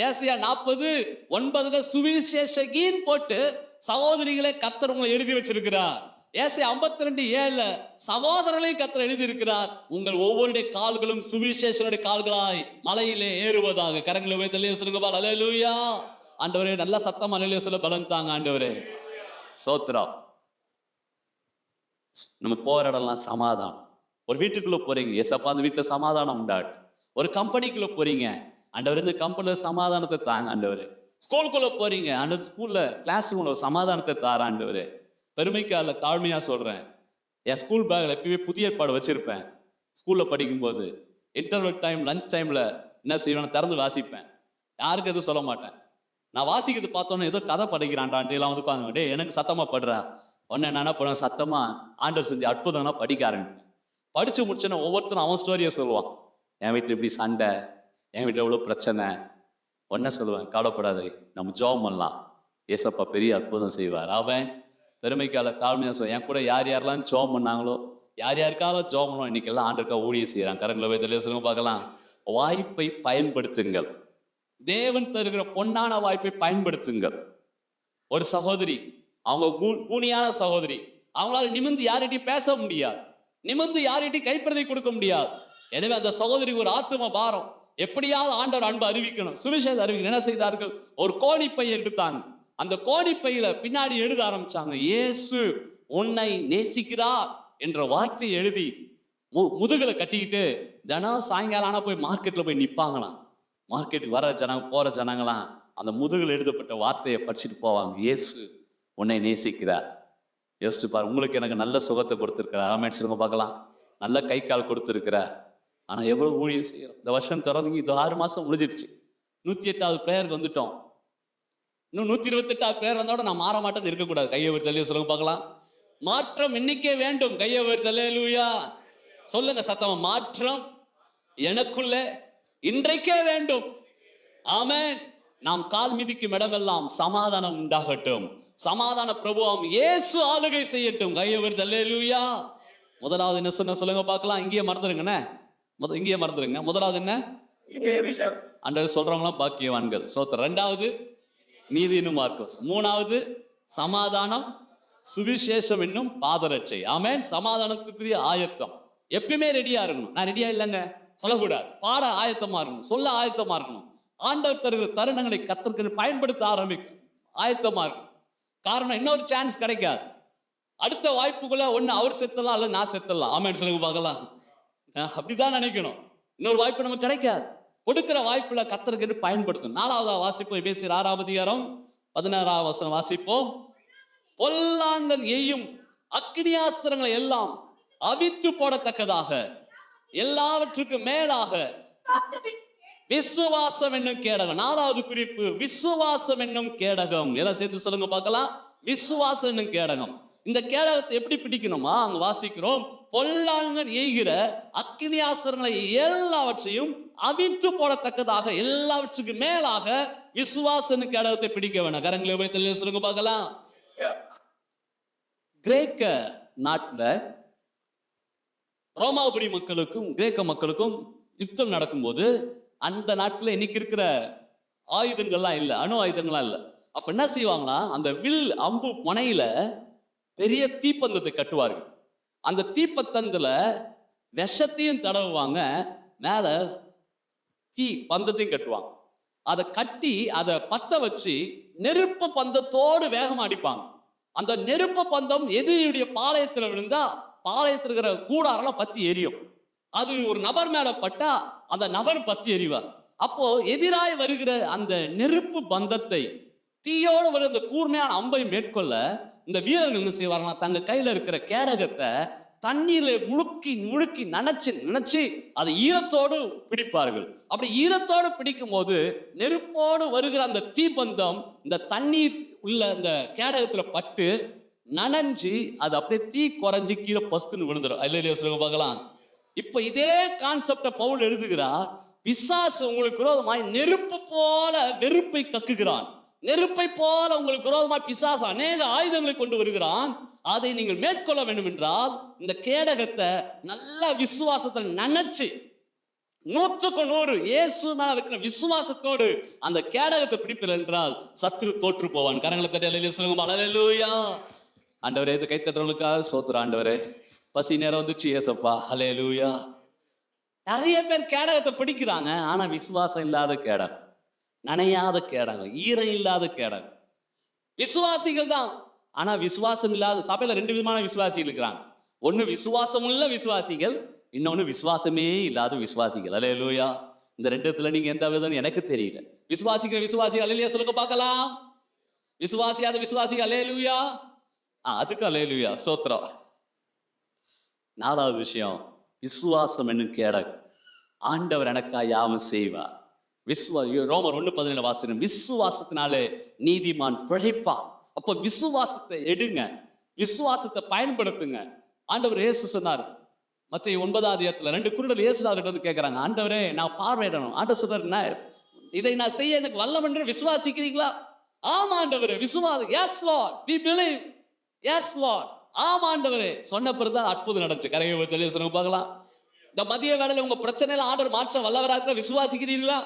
A: ஏசாயா 40:9 சுவிசேஷகின்னு போட்டு சகோதரிகளை கர்த்தர் உங்களை எழுதி வச்சிருக்கிறார். ஏசாயா 52:7 சகோதரர்களை கர்த்தர் எழுதி இருக்கிறார். உங்கள் ஒவ்வொருடைய கால்களும் சுவிசேஷனுடைய கால்களாய் மலையிலே ஏறுவதாக. கரங்களை வைத்து சொல்லுங்க ஹல்லேலூயா. ஆண்டவரே நல்ல சத்தம் ஹல்லேலூயா சொல்ல பலன் தாங்க ஆண்டவரே. சோத்ரம். நம்ம போற இடம்லாம் சமாதானம். ஒரு வீட்டுக்குள்ள போறீங்க, ஏசப்பா அந்த வீட்டுல சமாதானம் உண்டாடு. ஒரு கம்பெனிக்குள்ள போறீங்க, ஆண்டவர் இந்த கம்பெனில சமாதானத்தை தாங்க ஆண்டவர். ஸ்கூலுக்குள்ள போறீங்க, அந்த ஸ்கூல்ல கிளாஸ் ரூம்ல சமாதானத்தை தார ஆண்டவர். பெருமைக்கால தாழ்மையா சொல்றேன், என் ஸ்கூல் பேக்ல எப்பயுமே புதிய ஏற்பாடு வச்சிருப்பேன். ஸ்கூல்ல படிக்கும்போது இன்டர்வல் டைம் லஞ்ச் டைம்ல என்ன செய்வேன், திறந்து வாசிப்பேன். யாருக்கு எதுவும் சொல்ல மாட்டேன். நான் வாசிக்கிறது பார்த்தோன்னே ஏதோ கதை படிக்கிறான்டான்ட்டு எல்லாம் வந்து உட்காந்து, டே எனக்கு சத்தமா படுறா. உடனே என்ன பண்ணுவேன், சத்தமா ஆண்டவர் செஞ்சு அற்புதம்னா படிக்க ஆரம்பிப்பேன். படிச்சு முடிச்சோன்னா ஒவ்வொருத்தரும் அவன் ஸ்டோரியை சொல்லுவான். என் வீட்டில் இப்படி சண்டை, என் வீட்டில் எவ்வளோ பிரச்சனை. ஒன்ன சொல்லுவேன், கவலைப்படாது, நம்ம ஜெபம் பண்ணலாம், ஏசப்பா பெரிய அற்புதம் செய்வார். அவன் பெருமைக்கால தாழ்மையாக சொல்ல, என் கூட யார் யாரெல்லாம் ஜெபம் பண்ணாங்களோ, யார் யாருக்காக ஜெபம் பண்ணுவோம், இன்னைக்கெல்லாம் ஆண்டருக்கா ஊழியம் செய்கிறான். கரங்களை வைத்து சொல்லுங்க பார்க்கலாம். வாய்ப்பை பயன்படுத்துங்கள். தேவன் தருகிற பொன்னான வாய்ப்பை பயன்படுத்துங்கள். ஒரு சகோதரி, அவங்க கூனியான சகோதரி, அவங்களால நிமிர்ந்து யார்கிட்டையும் பேச முடியாது, நிமிர்ந்து யார்கிட்டையும் கைப்பிரதை கொடுக்க முடியாது. எனவே அந்த சகோதரி ஒரு ஆத்தும பாரம், எப்படியாவது ஆண்டவர் அன்பு அறிவிக்கணும், சுவிசேஷம் அறிவிக்கணும். என்ன செய்தார்கள், ஒரு கோணிப்பை எடுத்தாங்க. அந்த கோணிப்பையில பின்னாடி எழுத ஆரம்பிச்சாங்க, இயேசு உன்னை நேசிக்கிறார் என்ற வார்த்தையை எழுதி முதுகுல கட்டிக்கிட்டு தினம் சாயங்காலம் ஆனா போய் மார்க்கெட்ல போய் நிப்பாங்களாம். மார்க்கெட்டுக்கு வர ஜனங்க போற ஜனங்களாம் அந்த முதுகில் எழுதப்பட்ட வார்த்தையை படிச்சுட்டு போவாங்க. இயேசு உன்னை நேசிக்கிறார். யோசிச்சு பாரு, உங்களுக்கு எனக்கு நல்ல சுகத்தை கொடுத்துருக்கிறார். ஆமென் சொல்லுங்க பார்க்கலாம். நல்ல கை கால் கொடுத்துருக்கிறார். ஆனா எவ்வளவு ஊழியம் செய்யறோம். இந்த வருஷம் தொடர்ந்து இது 6 மாசம் முடிஞ்சிடுச்சு. 108வது பிரேயருக்கு வந்துட்டோம். இன்னும் 128வது பிரேயர் வந்தோட நான் மாற மாட்டேன்னு இருக்கக்கூடாது. கையை ஒரு தலையை சொல்லுங்க பார்க்கலாம். மாற்றம் இன்னைக்கே வேண்டும். கையை ஒரு தலையிலூயா சொல்லுங்க சத்தமா, மாற்றம் எனக்குள்ள இன்றைக்கே வேண்டும். ஆமென். நாம் கால் மிதிக்கும் இடமெல்லாம் சமாதானம் உண்டாகட்டும். சமாதான பிரபுவாம் இயேசு ஆளுகை செய்யட்டும். கையை ஒரு தலையிலூயா. முதலாவது என்ன சொன்ன சொல்லுங்க பார்க்கலாம். இங்கேயே மறந்துருங்கண்ணே, இங்கேயே மறந்துருங்க. முதலாவது என்ன, அண்டர் சொல்றவங்களாம் பாக்கியவான்கள். சோத்திரம். 2வது நீதி என்னும் மார்க்கம். 3வது சமாதானம் சுவிசேஷம் என்னும் பாதரட்சை. ஆமென். சமாதானத்துக்குரிய ஆயத்தம். எப்பயுமே ரெடியா இருக்கணும். நான் ரெடியா இல்லைங்க சொல்லக்கூடாது. பாட ஆயத்தமா இருக்கணும், சொல்ல ஆயத்தமா இருக்கணும். ஆண்டவர் தருகிற தருணங்களை கர்த்தருக்கு பயன்படுத்த ஆரம்பிக்கும், ஆயத்தமா இருக்கும். காரணம், இன்னொரு சான்ஸ் கிடைக்காது. அடுத்த வாய்ப்புக்குள்ள ஒண்ணு அவர் செத்தலாம் இல்ல நான் செத்தலாம். ஆமென் சொல்லுங்க பார்க்கலாம். அப்படிதான் நினைக்கணும். இன்னொரு வாய்ப்பு நமக்கு கிடைக்காது. கொடுக்கிற வாய்ப்புல கர்த்தருக்கு பயன்படுத்தும். 4வது வாசிப்போம். எபேசியர் 6ஆம் அதிகாரம் 16ஆம் வசனம் வாசிப்போம். பொல்லாங்கன் எய்யும் அக்கினியாஸ்திரங்களை எல்லாம் அவித்து போடத்தக்கதாக எல்லாவற்றுக்கும் மேலாக விசுவாசம் என்னும் கேடகம். 4வது குறிப்பு, விசுவாசம் என்னும் கேடகம். எல்லாம் சேர்த்து சொல்லுங்க பார்க்கலாம். விசுவாசம் என்னும் கேடகம். இந்த கேடகத்தை எப்படி பிடிக்கணுமா, அங்க வாசிக்கிறோம், பொல்லாங்கன் எய்கிற அக்கினியாஸ்திரங்களை எல்லாவற்றையும் அவித்து போடத்தக்கதாக எல்லாவற்றுக்கு மேலாக விசுவாச கேடகத்தை பிடிக்க வேணும். கரங்களை உயர்த்தி சொல்லுங்க பார்க்கலாம். கிரேக்க நாட்டுல ரோமாபுரி மக்களுக்கும் கிரேக்க மக்களுக்கும் யுத்தம் நடக்கும்போது அந்த நாட்டுல இன்னைக்கு இருக்கிற ஆயுதங்கள்லாம் இல்லை, அணு ஆயுதங்கள்லாம் இல்லை. அப்ப என்ன செய்வாங்கன்னா, அந்த வில் அம்பு முனையில பெரிய தீப்பந்தத்தை கட்டுவார்கள். அந்த தீப்பந்தத்துல விஷத்தையும் தடவுவாங்க, மேல தீ பந்தத்தையும் கட்டுவாங்க. அதை கட்டி அதை பத்த வச்சு நெருப்பு பந்தத்தோடு வேகமா அடிப்பாங்க. அந்த நெருப்பு பந்தம் எதிரியுடைய பாளையத்துல விழுந்தா பாளையத்தில் இருக்கிற கூடாரெல்லாம் பத்தி எரியும். அது ஒரு நபர் மேல பட்டா அந்த நபர் பத்தி எறிவார். அப்போ எதிராய் வருகிற அந்த நெருப்பு பந்தத்தை தீயோடு வர அந்த கூர்மையான அம்பை மேற்கொள்ள இந்த வீரர்கள் என்ன செய்வாங்கன்னா, தங்க கையில இருக்கிற கேடகத்தை தண்ணீர்ல முழுக்கி நினைச்சு அதை ஈரத்தோடு பிடிப்பார்கள். அப்படி ஈரத்தோடு பிடிக்கும் போது நெருப்போடு வருகிற அந்த தீப்பந்தம் இந்த தண்ணீர் உள்ள அந்த கேடகத்துல பட்டு நனைஞ்சு அது அப்படியே தீ குறைஞ்சி கீழே பஸ்துன்னு விழுந்துடும். அல்லேலூயா சொல்லுங்க பார்க்கலாம். இப்ப இதே கான்செப்ட பவுல் எழுதுகிறா, பிசாசு உங்களுக்கு விரோதமாய் நெருப்பு போல வெறுப்பை கக்குகிறான். நெருப்பை போல உங்களுக்கு விரோதமாய் பிசாசு அநேக ஆயுதங்களை கொண்டு வருகிறான். அதை நீங்கள் மேற்கொள்ள வேண்டும் என்றால் இந்த கேடகத்தை நல்ல விசுவாசத்தில் நினைச்சு 100% இயேசு மேல இருக்கிற விசுவாசத்தோடு அந்த கேடகத்தை பிடிப்பீர்கள் என்றால் சத்துரு தோற்று போவான். கரங்களை தட்டி அல்லேலூயா சொல்லுங்க. அல்லேலூயா. ஆண்டவரே, இது கைத்தட்டவங்களுக்காக சோத்திரம் ஆண்டவரே. பசி நேரம் வந்துச்சு ஏசப்பா. அல்லேலூயா. நிறைய பேர் கேடகத்தை பிடிக்கிறாங்க, ஆனா விசுவாசம் இல்லாத கேடகம், நனையாத கேடகம், ஈரம் இல்லாத கேடகம். விசுவாசிகள் தான், ஆனா விசுவாசம் இல்லாத. சபையில 2 விதமான விசுவாசிகள் இருக்கிறாங்க. ஒண்ணு விசுவாசம் உள்ள விசுவாசிகள், இன்னொன்னு விசுவாசமே இல்லாத விசுவாசிகள். அல்லேலூயா. இந்த 2த்துல நீங்க எந்த விதம் எனக்கு தெரியல. விசுவாசிகள் அல்லேலூயா சொல்லுங்க பார்க்கலாம். விசுவாசியாத விசுவாசிகள் அல்லேலூயா. அதுக்கு அல்லேலூயா சோத்திரம். 4வது விஷயம், விசுவாசம் என்னும் கேடகம். ஆண்டவர் எனக்கா யாவும் செய்வார். ரோமர் 1:17 வாசிக்கிறோம், விசுவாசத்தினாலே நீதிமான் பிழைப்பான். அப்போ விசுவாசத்தை எடுங்க, விசுவாசத்தை பயன்படுத்துங்க. ஆண்டவர் இயேசு சொன்னார் மத்தேயு 9:2 2 குருடர் இயேசுநாதர்கிட்ட வந்து கேட்கிறாங்க, ஆண்டவரே நான் பார்வையிடணும். ஆண்டவர் சொல்றாரு, இதை நான் செய்ய எனக்கு வல்லம் என்று விசுவாசிக்கிறீங்களா? ஆமா ஆண்டவரே, விசுவாசம். Yes Lord, we believe. Yes Lord. ஆமா ஆண்டவரே சொன்ன பிறகுதான் அற்புதம் நடந்துச்சு. கரையை தெளிய சொல்லுங்க பார்க்கலாம். இந்த மதிய வேளையில உங்க பிரச்சனையில ஆண்டவர் மாற்ற வல்லவராக விசுவாசிக்கிறீங்களா?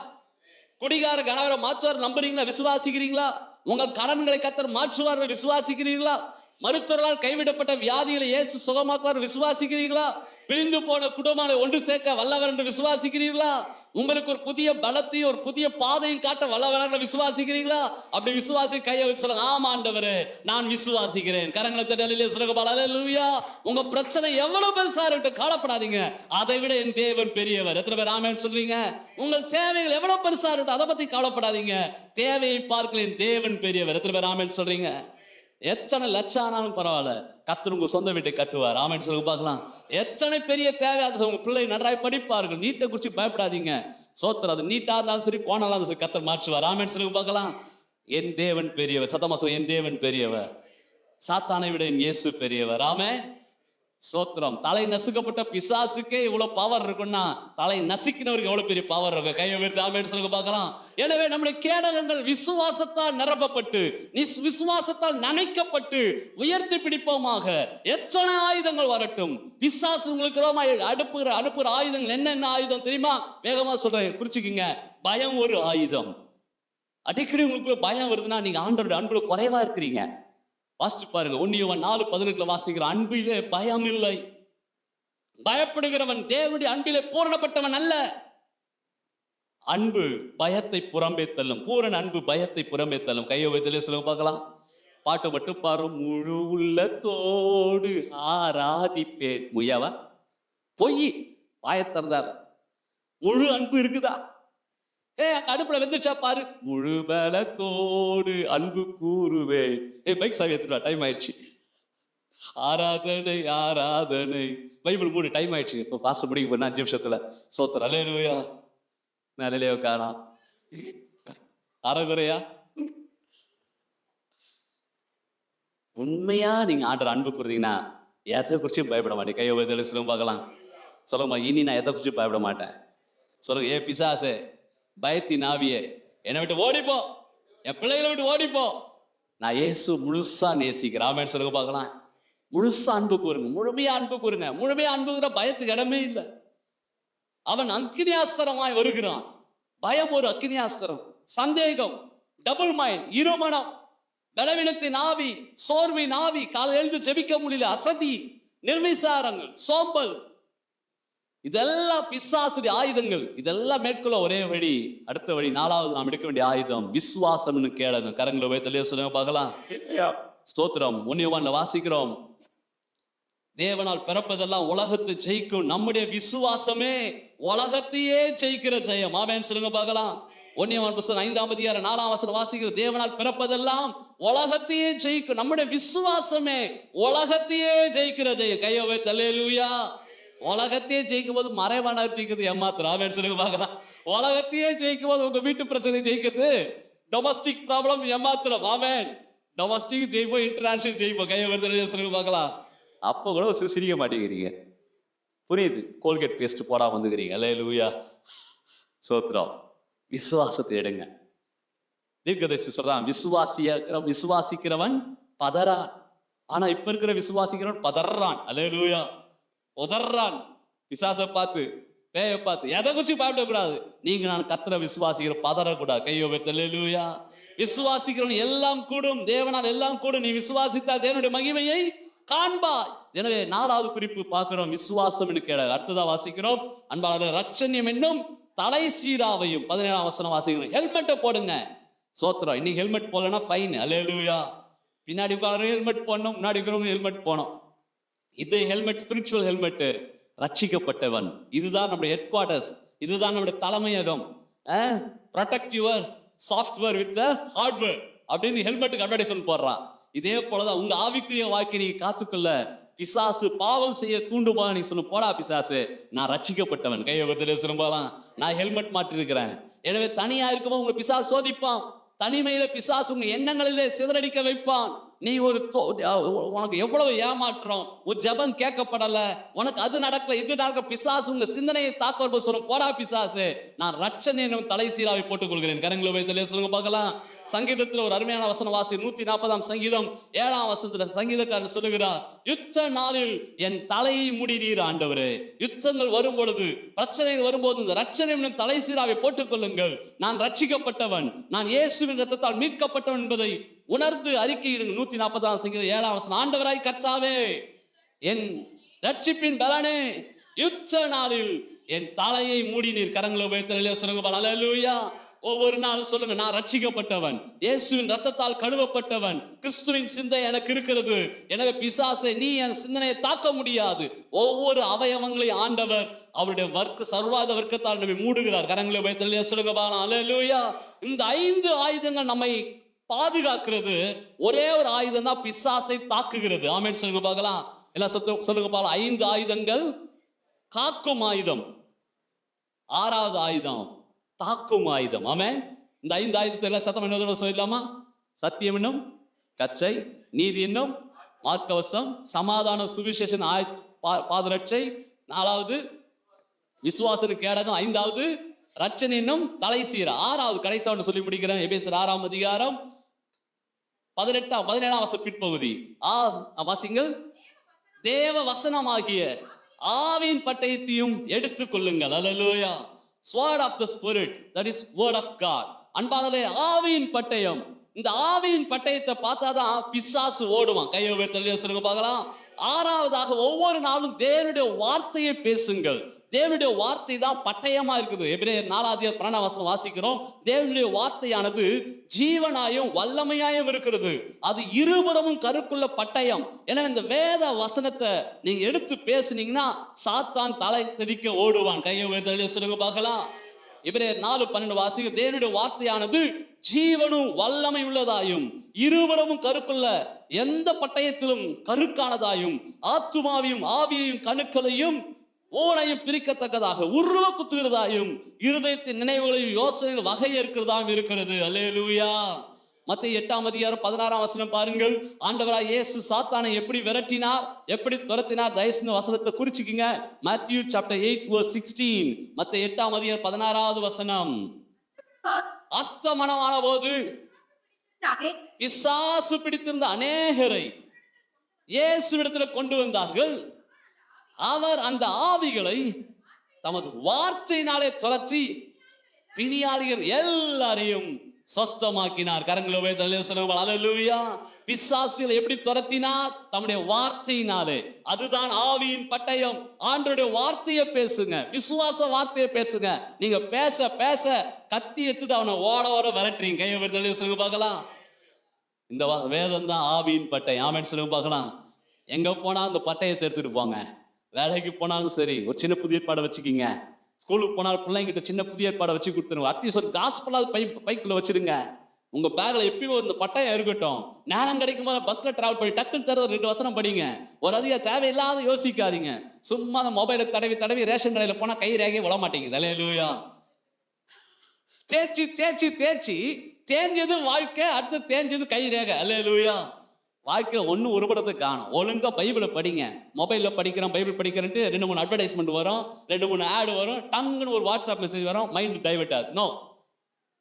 A: குடிகார கணவரை மாற்றுவார் நம்புறீங்களா? விசுவாசிக்கிறீங்களா? உங்கள் கடன்களை கர்த்தர் மாற்றுவார் விசுவாசிக்கிறீர்களா? மருத்துவர்களால் கைவிடப்பட்ட வியாதிகளை இயேசு சுகமாக்குவார் விசுவாசிக்கிறீர்களா? பிரிந்து போன குடும்பங்களை ஒன்று சேர்க்க வல்லவர் என்று விசுவாசிக்கிறீர்களா? உங்களுக்கு ஒரு புதிய பலத்தையும் ஒரு புதிய பாதையும் காட்ட வல்லவர் விசுவாசிக்கிறீங்களா? அப்படி விசுவாசி கையை வச்சு சொல்லுங்க, ஆமா ஆண்டவரே நான் விசுவாசிக்கிறேன். கரங்களை தட்டி சொல்லுங்க. அல்லேலூயா. உங்க பிரச்சனை எவ்வளவு பெருசா இருக்கு கவலைப்படாதீங்க, அதை விட என் தேவன் பெரியவர். எத்தனை பேர் ஆமென் சொல்றீங்க? உங்கள் தேவைகள் எவ்வளவு பெருசா இருக்கு அதை பத்தி கவலைப்படாதீங்க, தேவையை பார்க்கல என் தேவன் பெரியவர். எத்தனை பேர் ஆமென் சொல்றீங்க? எத்தனை லட்சம் ஆனாலும் பரவாயில்ல, கர்த்தர் உங்க சொந்த வீட்டை கட்டுவார். ஆமென் சொல்லுங்க பார்க்கலாம். எத்தனை பெரிய தேவை, அது உங்க பிள்ளை நன்றாய் படிப்பார்கள். நீட்டை குறிச்சு பயப்படாதீங்க. சோத்திரம், அது நீட்டா இருந்தாலும் சரி கோணலா இருந்தாலும் சரி கர்த்தர் மாற்றுவார். ஆமென் சொல்லுங்க பார்க்கலாம். என் தேவன் பெரியவர். சத்தமா சொல்லுங்க, என் தேவன் பெரியவர். சாத்தானை விட என் இயேசு பெரியவர். ஆமென் சோத்திரம். தலை நசுக்கப்பட்ட பிசாசுக்கே இவ்வளவு பவர் இருக்குன்னா தலை நசுக்கினவருக்கு எவ்வளவு பெரிய பவர் இருக்கு. கையை உயர்த்தி ஆமென் சொல்லுங்க பார்க்கலாம். எனவே நம்முடைய கேடகங்கள் விசுவாசத்தால் நிரப்பப்பட்டு விசுவாசத்தால் நனைக்கப்பட்டு உயர்த்தி பிடிப்போமாக. எத்தனை ஆயுதங்கள் வரட்டும், பிசாசு உங்களுக்கு அனுப்புகிற ஆயுதங்கள் என்னென்ன ஆயுதம் தெரியுமா? வேகமா சொல்றேன், குறிச்சுக்கிங்க. பயம் ஒரு ஆயுதம். அடிக்கடி உங்களுக்கு பயம் வருதுன்னா நீங்க ஆண்டவருடைய அன்புல குறைவா இருக்கிறீங்க. வாசிச்சு பாருங்க, 1 யோவான் 4:18 வாசிக்கிற, அன்பிலே பயம் இல்லை, பயப்படுகிறவன் தேவனுடைய அன்பிலே பூரணப்பட்டவன் அல்ல. அன்பு பயத்தை புறம்பே தள்ளும், பூரண அன்பு பயத்தை புறம்பே தள்ளும். கையை வைத்தலே சொல்லுங்க பார்க்கலாம். பாட்டு மட்டும் பாரு. முழு உள்ளத்தோடு ஆராதிப்பேன். முயவா பொய் வாயத்திறந்தார முழு அன்பு இருக்குதா? அடுப்புல வெந்துச்சா பாரு. முழு பலத்தோடு அன்பு கூறுவேன். பைக் சாவி எடுத்துட்டா, டைம் ஆயிடுச்சு. ஆராதனை ஆராதனை. பைபிள் 3 டைம் ஆயிடுச்சு. இப்போ பாஸ்ட் முடிக்க போனா 5 நிமிஷத்துல. சோத்திரம். அல்லேலூயா. நல்ல காணா அறகுறையா. உண்மையா நீங்க ஆண்டவர் அன்பு கூறுறீங்கன்னா எதை குறிச்சும் பயப்பட மாட்டேன். கையை சொல்லுங்க பார்க்கலாம். சொல்லுமா, இனி நான் எதை குறிச்சும் பயப்பட மாட்டேன். சொல்லுங்க, ஏ பிசாசே, பயத்தின் ஆவியே, என்னை விட்டு ஓடிப்போ, என் பிள்ளைகளை விட்டு ஓடிப்போ, நான் இயேசு முழுசா நேசிக்கிறேன். ஆமென் சொல்லுங்க பார்க்கலாம். முழுசா அன்பு கூறுங்க, முழுமையா அன்பு கூறுங்க. முழுமையா அன்புங்கிற பயத்துக்கு இடமே இல்லை. அவன் அக்கினியாஸ்திரமாய் வருகிறான். பயம் ஒரு அக்கினியாஸ்திரம், சந்தேகம், டபுள் மைண்ட், இருமனம், பலவீனத்தின் ஆவி, சோர்வின் ஆவி, காலை எழுந்து ஜெபிக்க முடியல, அசதி, நிர்விசாரங்கள், சோம்பல், இதெல்லாம் பிசாசுடைய ஆயுதங்கள். இதெல்லாம் மேற்கொள்ள ஒரே வழி, அடுத்த வழி, நாலாவது நாம் எடுக்க வேண்டிய ஆயுதம் விசுவாசம்னு கேளுங்க. கரங்களை போய் தெளிய சொல்லுங்க பார்க்கலாம். ஸ்தோத்திரம். 1 யோவான்ல வாசிக்கிறோம், தேவனால் பிறப்பதெல்லாம் உலகத்தை ஜெயிக்கும். நம்முடைய விசுவாசமே உலகத்தையே ஜெயிக்கிற ஜெயம். ஆமென் சொல்லுங்க பார்க்கலாம். 1 யோவான் புத்தகம் 5ஆம் அதிகாரம் 4ஆம் வசனம் வாசிக்கிற, தேவனால் பிறப்பதெல்லாம் உலகத்தையே ஜெயிக்கும். நம்முடைய விசுவாசமே உலகத்தையே ஜெயிக்கிற ஜெயம். கையை வைத்து அல்லேலூயா. உலகத்தையே ஜெயிக்கும் போது மறைவான ஜெயிக்கிறது ஏமாத்திரம். ஆமென் சொல்லுங்க பார்க்கலாம். உலகத்தையே ஜெயிக்கும் போது உங்க வீட்டு பிரச்சனை ஜெயிக்கிறது, டொமஸ்டிக் ப்ராப்ளம் ஏமாத்திரம். ஆமென். டொமஸ்டிக் ஜெயிப்போம், இன்டர்நேஷனல் ஜெயிப்போம். கையை வைத்து சொல்லுங்க பார்க்கலாம். அப்போ கூட சிரிக்க மாட்டேங்கிறீங்க, புரியுது? கோல்கேட் பேஸ்ட் போடா வந்துக்கிறீங்க. அல்லேலூயா. சோத்ரம். விசுவாசத்தை எடுங்க. தீர்க்கதரிசி சொல்றான், விசுவாசிக்கிறவன் பதறான். ஆனா இப்ப இருக்கிற விசுவாசிக்கிறவன் பதறான். அல்லேலூயா. உதறான். பிசாசை பார்த்து, பேயை பார்த்து, எதை குறிச்சு பயப்படக்கூடாது. நீங்க நான் கர்த்தரை விசுவாசிக்கிற பதறக்கூடாது. கையோ வைத்து அல்லேலூயா. விசுவாசிக்கிறவன் எல்லாம் கூடும், தேவனால் எல்லாம் கூடும். நீ விசுவாசித்தால் தேவனுடைய மகிமையை காண்பாய். எனவே 4வது குறிப்பு பார்க்கிறோம், விசுவாசம் என்று கேள. அடுத்ததா வாசிக்கிறோம், அன்பாளர், ரட்சண்யம் என்னும் தலை சீராவையும். 17ஆம் வசனம் வாசிக்கிறோம். ஹெல்மெட்டை போடுங்க. சோத்ரம். இன்னைக்கு ஹெல்மெட் போடலன்னா ஃபைன். அல்லேலூயா. பின்னாடி உட்கார்ந்து ஹெல்மெட் போடணும், முன்னாடி இருக்கிறவங்க ஹெல்மெட் போனோம். இது ஹெல்மெட், ஸ்பிரிச்சுவல் ஹெல்மெட். ரட்சிக்கப்பட்டவன். இதுதான் நம்முடைய ஹெட் குவார்டர்ஸ், இதுதான் நம்முடைய தலைமையகம். Protect your software with hardware அப்படின்னு ஹெல்மெட்டுக்கு அட்வர்டைஸ்மெண்ட் போடுறான். இதே போலதான் உங்க ஆவிக்குரிய வாழ்க்கை நீங்க காத்துக்கொள்ள பிசாசு பாவம் செய்ய தூண்டுமா. நீங்க சொல்ல, போடா பிசாசு, நான் ரட்சிக்கப்பட்டவன். கையை திரும்பலாம், நான் ஹெல்மெட் மாட்டிருக்கிறேன். எனவே தனியா இருக்கும்போது உங்க பிசாசு சோதிப்பான். தனிமையில பிசாசு உங்க எண்ணங்களிலே சிதறடிக்க வைப்பான். நீ உனக்கு எவ்வளவு ஏமாற்றம், உன் ஜெபம் கேட்கப்படல, உனக்கு அது நடக்கல, இது நடக்க, பிசாசு உங்க சிந்தனையை தாக்க சொல்லும். போடா பிசாசு, நான் ரட்சணையும் தலை சீராவை போட்டுக் கொள்கிறேன். கரங்களை வைத்து சொல்லுங்க பார்க்கலாம். சங்கீதத்தில் ஒரு அருமையான வசன வாசி, 140ஆம் சங்கீதம் 7ஆம் வசனத்துல சங்கீதக்காரன் சொல்லுகிறார், யுத்த நாளில் என் தலையை முடிநீர் ஆண்டவரே. யுத்தங்கள் வரும் பொழுது, பிரச்சனைகள் வரும்போது இந்த ரட்சணையும் தலை சீராவை போட்டுக் கொள்ளுங்கள். நான் ரட்சிக்கப்பட்டவன், நான் இயேசுவின் ரத்தத்தால் மீட்கப்பட்டவன் என்பதை உணர்ந்து அறிக்கையிடுங்க. 140ஆம் சங்கீதம் 7ஆம் வசனம். ஆண்டவராய் கர்த்தாவே, என் ரட்சிப்பின் பலனே, யுத்த நாளில் என் தலையை மூடினீர். கரங்களை உயர்த்தி சொல்லுங்க. அல்லேலூயா. ஒவ்வொரு நாளும் சொல்லுங்க, நான் ரட்சிக்கப்பட்டவன், இயேசுவின் ரத்தத்தால் கழுவப்பட்டவன், கிறிஸ்துவின் சிந்தை எனக்கு இருக்கிறது. எனவே பிசாசை நீ என் சிந்தனையை தாக்க முடியாது. ஒவ்வொரு அவயவங்களையும் ஆண்டவர் அவருடைய சர்வாத வர்க்கத்தால் நம்மை மூடுகிறார். கரங்களை உயர்த்தி சொல்லுங்க. அல்லேலூயா. இந்த 5 ஆயுதங்கள் நம்மை பாதுகாக்கிறது. ஒரே ஒரு ஆயுதம் தான் பிசாசை தாக்குகிறது. ஆமென் சொல்லுங்க பார்க்கலாம். எல்லாம் சொல்லுங்க பார்க்கலாம். 5 ஆயுதங்கள். காக்கும் ஆயுதம் 6வது ஆயுதம், தாக்கும் ஆயுதம். ஆமென். இந்த 5 ஆயுதத்தை எல்லாம் சத்தம் என்ன சொல்லலாமா? சத்தியம் என்னும் கச்சை, நீதி என்னும் மார்க்கவசம், சமாதான சுவிசேஷன் பாதரட்சை, 4வது விசுவாச கேடகம், 5வது ரட்சணை என்னும் தலை சீர, 6வது கடைசியா சொல்லி முடிக்கிறேன். எபேசியர் 6ஆம் அதிகாரம் 17ஆம் வசன பிற்பகுதி வாசிங்கள். தேவ வசனமாகிய ஆவியின் பட்டயத்தையும் எடுத்துக் கொள்ளுங்கள். அல்லேலூயா. Sword of the Spirit, that is word of God. அன்பானவர்களே, ஆவியின் பட்டயம். இந்த ஆவியின் பட்டயத்தை பார்த்தாதான் பிசாசு ஓடுவான். கையை உயர்த்தி சொல்லுங்க பார்க்கலாம். 6வதாக ஒவ்வொரு நாளும் தேவனுடைய வார்த்தையை பேசுங்கள். தேவனுடைய வார்த்தை தான் பட்டயமா இருக்குது. எபிரேயர் 4ஆம் அதிகாரம் 12ஆம் வசனம் வாசிக்கிறோம். தேவனுடைய வார்த்தையானது ஜீவனாயும் வல்லமையாயும் இருக்கிறது. அது இருபுறமும் கருக்குள்ள பட்டயம். எனவே இந்த வேத வசனத்தை நீங்க எடுத்து பேசுனீங்கன்னா சாத்தான் தலை தெறிக்க ஓடுவான். கையை உயர்த்தி சொல்லுங்க பார்க்கலாம். எபிரேயர் 4:12 வாசிக்க, தேவனுடைய வார்த்தையானது ஜீவனும் வல்லமை உள்ளதாயும் இருபுறமும் கருக்குள்ள எந்த பட்டயத்திலும் கருக்கானதாயும் ஆத்துமாவையும் ஆவியையும் கணுக்களையும் ஓனையும் பிரிக்கத்தக்கதாக உருவ குத்துகிறதாயும் இருதயத்தின் நினைவுகளையும் யோசனைகள் வகை இருக்கிறதாயும் இருக்கிறது. அல்லேலூயா. மத்தேயு 8ஆம் அதிகாரம் 16ஆம் வசனம் பாருங்கள். ஆண்டவராய் இயேசு சாத்தானை எப்படி விரட்டினார், எப்படி துரத்தினார். தயவுசெய்து வசனத்தை குறிச்சுக்கீங்க. Matthew chapter 8 verse 16. மத்தேயு 8ஆம் அதிகாரம் 16வது வசனம். அஸ்தமனமான போது பிசாசு பிடித்திருந்த அநேகரை இயேசுவிடத்துல கொண்டு வந்தார்கள். அவர் அந்த ஆவிகளை தமது வார்த்தையினாலே துரத்தி பிணியாளிகள் எல்லாரையும் சொஸ்தமாக்கினார். கரங்களே சொல்லுங்க அல்லேலூயா. பிசாசுகளை எப்படி துரத்தினார்? தம்முடைய வார்த்தையினாலே. அதுதான் ஆவியின் பட்டயம். ஆண்டவருடைய வார்த்தையை பேசுங்க, விசுவாச வார்த்தையை பேசுங்க. நீங்க பேச பேச கத்தி எடுத்துட்டு அவனை ஓட ஓட விரட்டுறீங்க. கையை சொல்லுங்க பார்க்கலாம். இந்த வேதம் தான் ஆவியின் பட்டயம். ஆமென் சொல்லுங்க பார்க்கலாம். எங்க போனா அந்த பட்டயத்தை எடுத்துட்டு போங்க. வேலைக்கு போனாலும் சரி, ஒரு சின்ன புதிய ஏற்பாடை வச்சுக்கிங்க. ஸ்கூலுக்கு போனாலும் பிள்ளைங்கிட்ட சின்ன புதிய ஏற்பாடை வச்சு கொடுத்துருங்க. அட்லீஸ்ட் ஒரு காஸ்பலாவது பைக்குள்ள வச்சிருங்க. உங்க பேக்ல எப்பயும் இந்த பட்டயம் இருக்கட்டும். நேரம் கிடைக்கும் போது பஸ்ல டிராவல் பண்ணி டக்குன்னு தர 2 வசனம் படிங்க. ஒரு அதிக தேவையில்லாத யோசிக்காதீங்க. சும்மா அந்த மொபைலை தடவி தடவி ரேஷன் கடையில போனா கை ரேகையே விட மாட்டேங்குது. அல்லேலூயா. தேய்ச்சி தேய்ச்சி தேய்ச்சி தேஞ்சது வாழ்க்கை, அடுத்து தேஞ்சது கை ரேகை. அல்லேலூயா. வாழ்க்கையில் ஒன்றும் உருப்படத்தை காணும். ஒழுங்கா பைபிளை படிங்க. மொபைலில் படிக்கிறோம், பைபிள் படிக்கிறேன்ட்டு 2-3 அட்வர்டைஸ்மெண்ட் வரும், 2-3 ஆடு வரும், டங்குன்னு ஒரு வாட்ஸ்அப் மெசேஜ் வரும், மைண்ட் டைவர்ட் ஆகுது. நோ,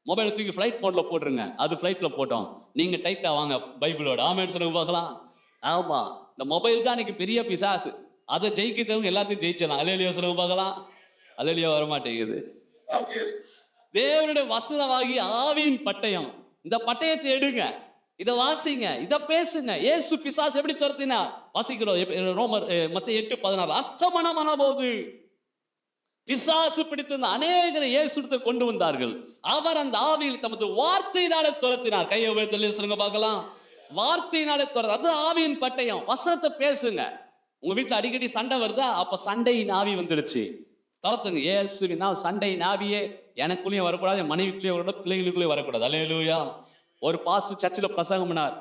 A: மொபைலை தூக்கி ஃப்ளைட் மோட்ல போட்டுருங்க. அது ஃப்ளைட்டில் போட்டோம், நீங்க டைட்டா வாங்க பைபிளோட. ஆமென் சொல்லுங்க பார்க்கலாம். ஆமா, இந்த மொபைல் தான் இன்னைக்கு பெரிய பிசாசு. அதை ஜெயிக்கிறவங்க எல்லாத்தையும் ஜெயிச்சிடலாம். அல்லேலூயா சொல்லுங்க பார்க்கலாம். அல்லேலூயா வர மாட்டேங்குது. தேவனுடைய வசனமாகி ஆவியின் பட்டயம். இந்த பட்டயத்தை எடுங்க, இதை வாசிங்க, இதை பேசுங்க. இயேசு பிசாசு எப்படி துரத்தினா வாசிக்கிறோம். ரோமர் மத்தேயு 8:16. அஸ்தமனமான போது பிசாசு பிடித்திருந்த அநேகரை இயேசுவிடத்தை கொண்டு வந்தார்கள். அவர் அந்த ஆவியில் தமது வார்த்தையினாலே துரத்தினார். கையை உயர்த்தி சொல்லுங்க பார்க்கலாம். வார்த்தையினாலே துரத்து. அது ஆவியின் பட்டயம். வசனத்தை பேசுங்க. உங்க வீட்டுல அடிக்கடி சண்டை வருதா? அப்ப சண்டையின் ஆவி வந்துடுச்சு. துரத்துங்க. இயேசுவின் சண்டையின் ஆவியே எனக்குள்ளேயும் வரக்கூடாது, என் மனைவிக்குள்ளேயும் வரக்கூடாது, பிள்ளைகளுக்குள்ளேயும் வரக்கூடாது. அல்லேலூயா. ஒரு பாஸ்டர் சர்ச்சில் பிரசங்கம் பண்ணார்.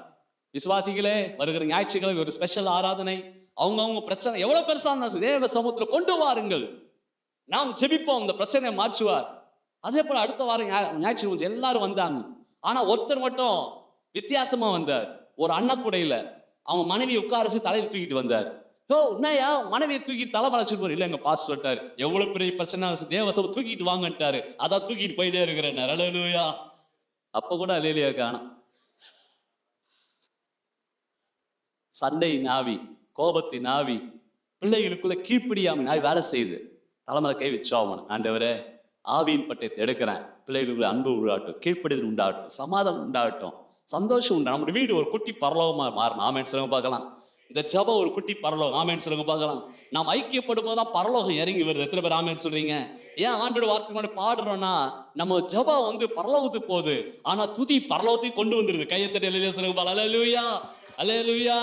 A: விசுவாசிகளே, வருகிற ஞாயிற்றுக்கிழமை ஒரு ஸ்பெஷல் ஆராதனை. அவங்க பிரச்சனை எவ்வளவு பெருசா இருந்தாலும் தேவ சமூகத்தில் கொண்டு வாருங்கள், நாம் ஜெபிப்போம், இந்த பிரச்சனையை மாற்றுவார். அதே போல அடுத்த வாரம் ஞாயிற்றுக்கிழமை எல்லாரும் வந்தாங்க. ஆனா ஒருத்தர் மட்டும் வித்தியாசமா வந்தார். ஒரு அன்னக்குடையில அவங்க மனைவி உட்கார வச்சு தலையை தூக்கிட்டு வந்தார். உண்மையா மனைவியை தூக்கி தலை மலைச்சிட்டு போற? இல்ல, எங்க பாஸ் சொல்லிட்டாரு, எவ்வளவு பெரிய பிரச்சனை தேவசபை தூக்கிட்டு வாங்கட்டாரு, அதான் தூக்கிட்டு போயிட்டே இருக்கிறேன். அல்லேலூயா. அப்ப கூட அல்லேலூயா காணோம். சண்டையின் ஆவி, கோபத்தின் ஆவி, பிள்ளைகளுக்குள்ள கீழ்ப்படியாமை நாய் வேலை செய்யுது. தலைமையில கை வச்சாவணும். ஆண்டவரே, ஆவியின் பட்டயத்தை எடுக்கிறேன். பிள்ளைகளுக்குள்ள அன்பு உண்டாகட்டும், கீழ்ப்படிதல் உண்டாகட்டும், சமாதானம் உண்டாகட்டும், சந்தோஷம் உண்டா. நம்ம வீடு ஒரு குட்டி பரலோகமா மாறணும். ஆமென் சொல்லுங்க பார்க்கலாம். இந்த ஜபம் ஒரு குட்டி பரலோகம். ஆமென் சொல்லுங்க பார்க்கலாம். நாம் ஐக்கியப்படும் போதுதான் பரலோகம் இறங்கி வருது. எத்தனை பேர் ஆமென் சொல்றீங்க? ஏன் ஆண்டோட வார்த்தை முன்னாடி பாடுறோம்னா, நம்ம ஜபம் பரலோகத்துக்கு போகுது, ஆனா துதி பரலோகத்தையும் கொண்டு வந்துருது. கையத்தட்டி அல்லேலூயா சொல்லுங்க. அல்லேலூயா, அல்லேலூயா.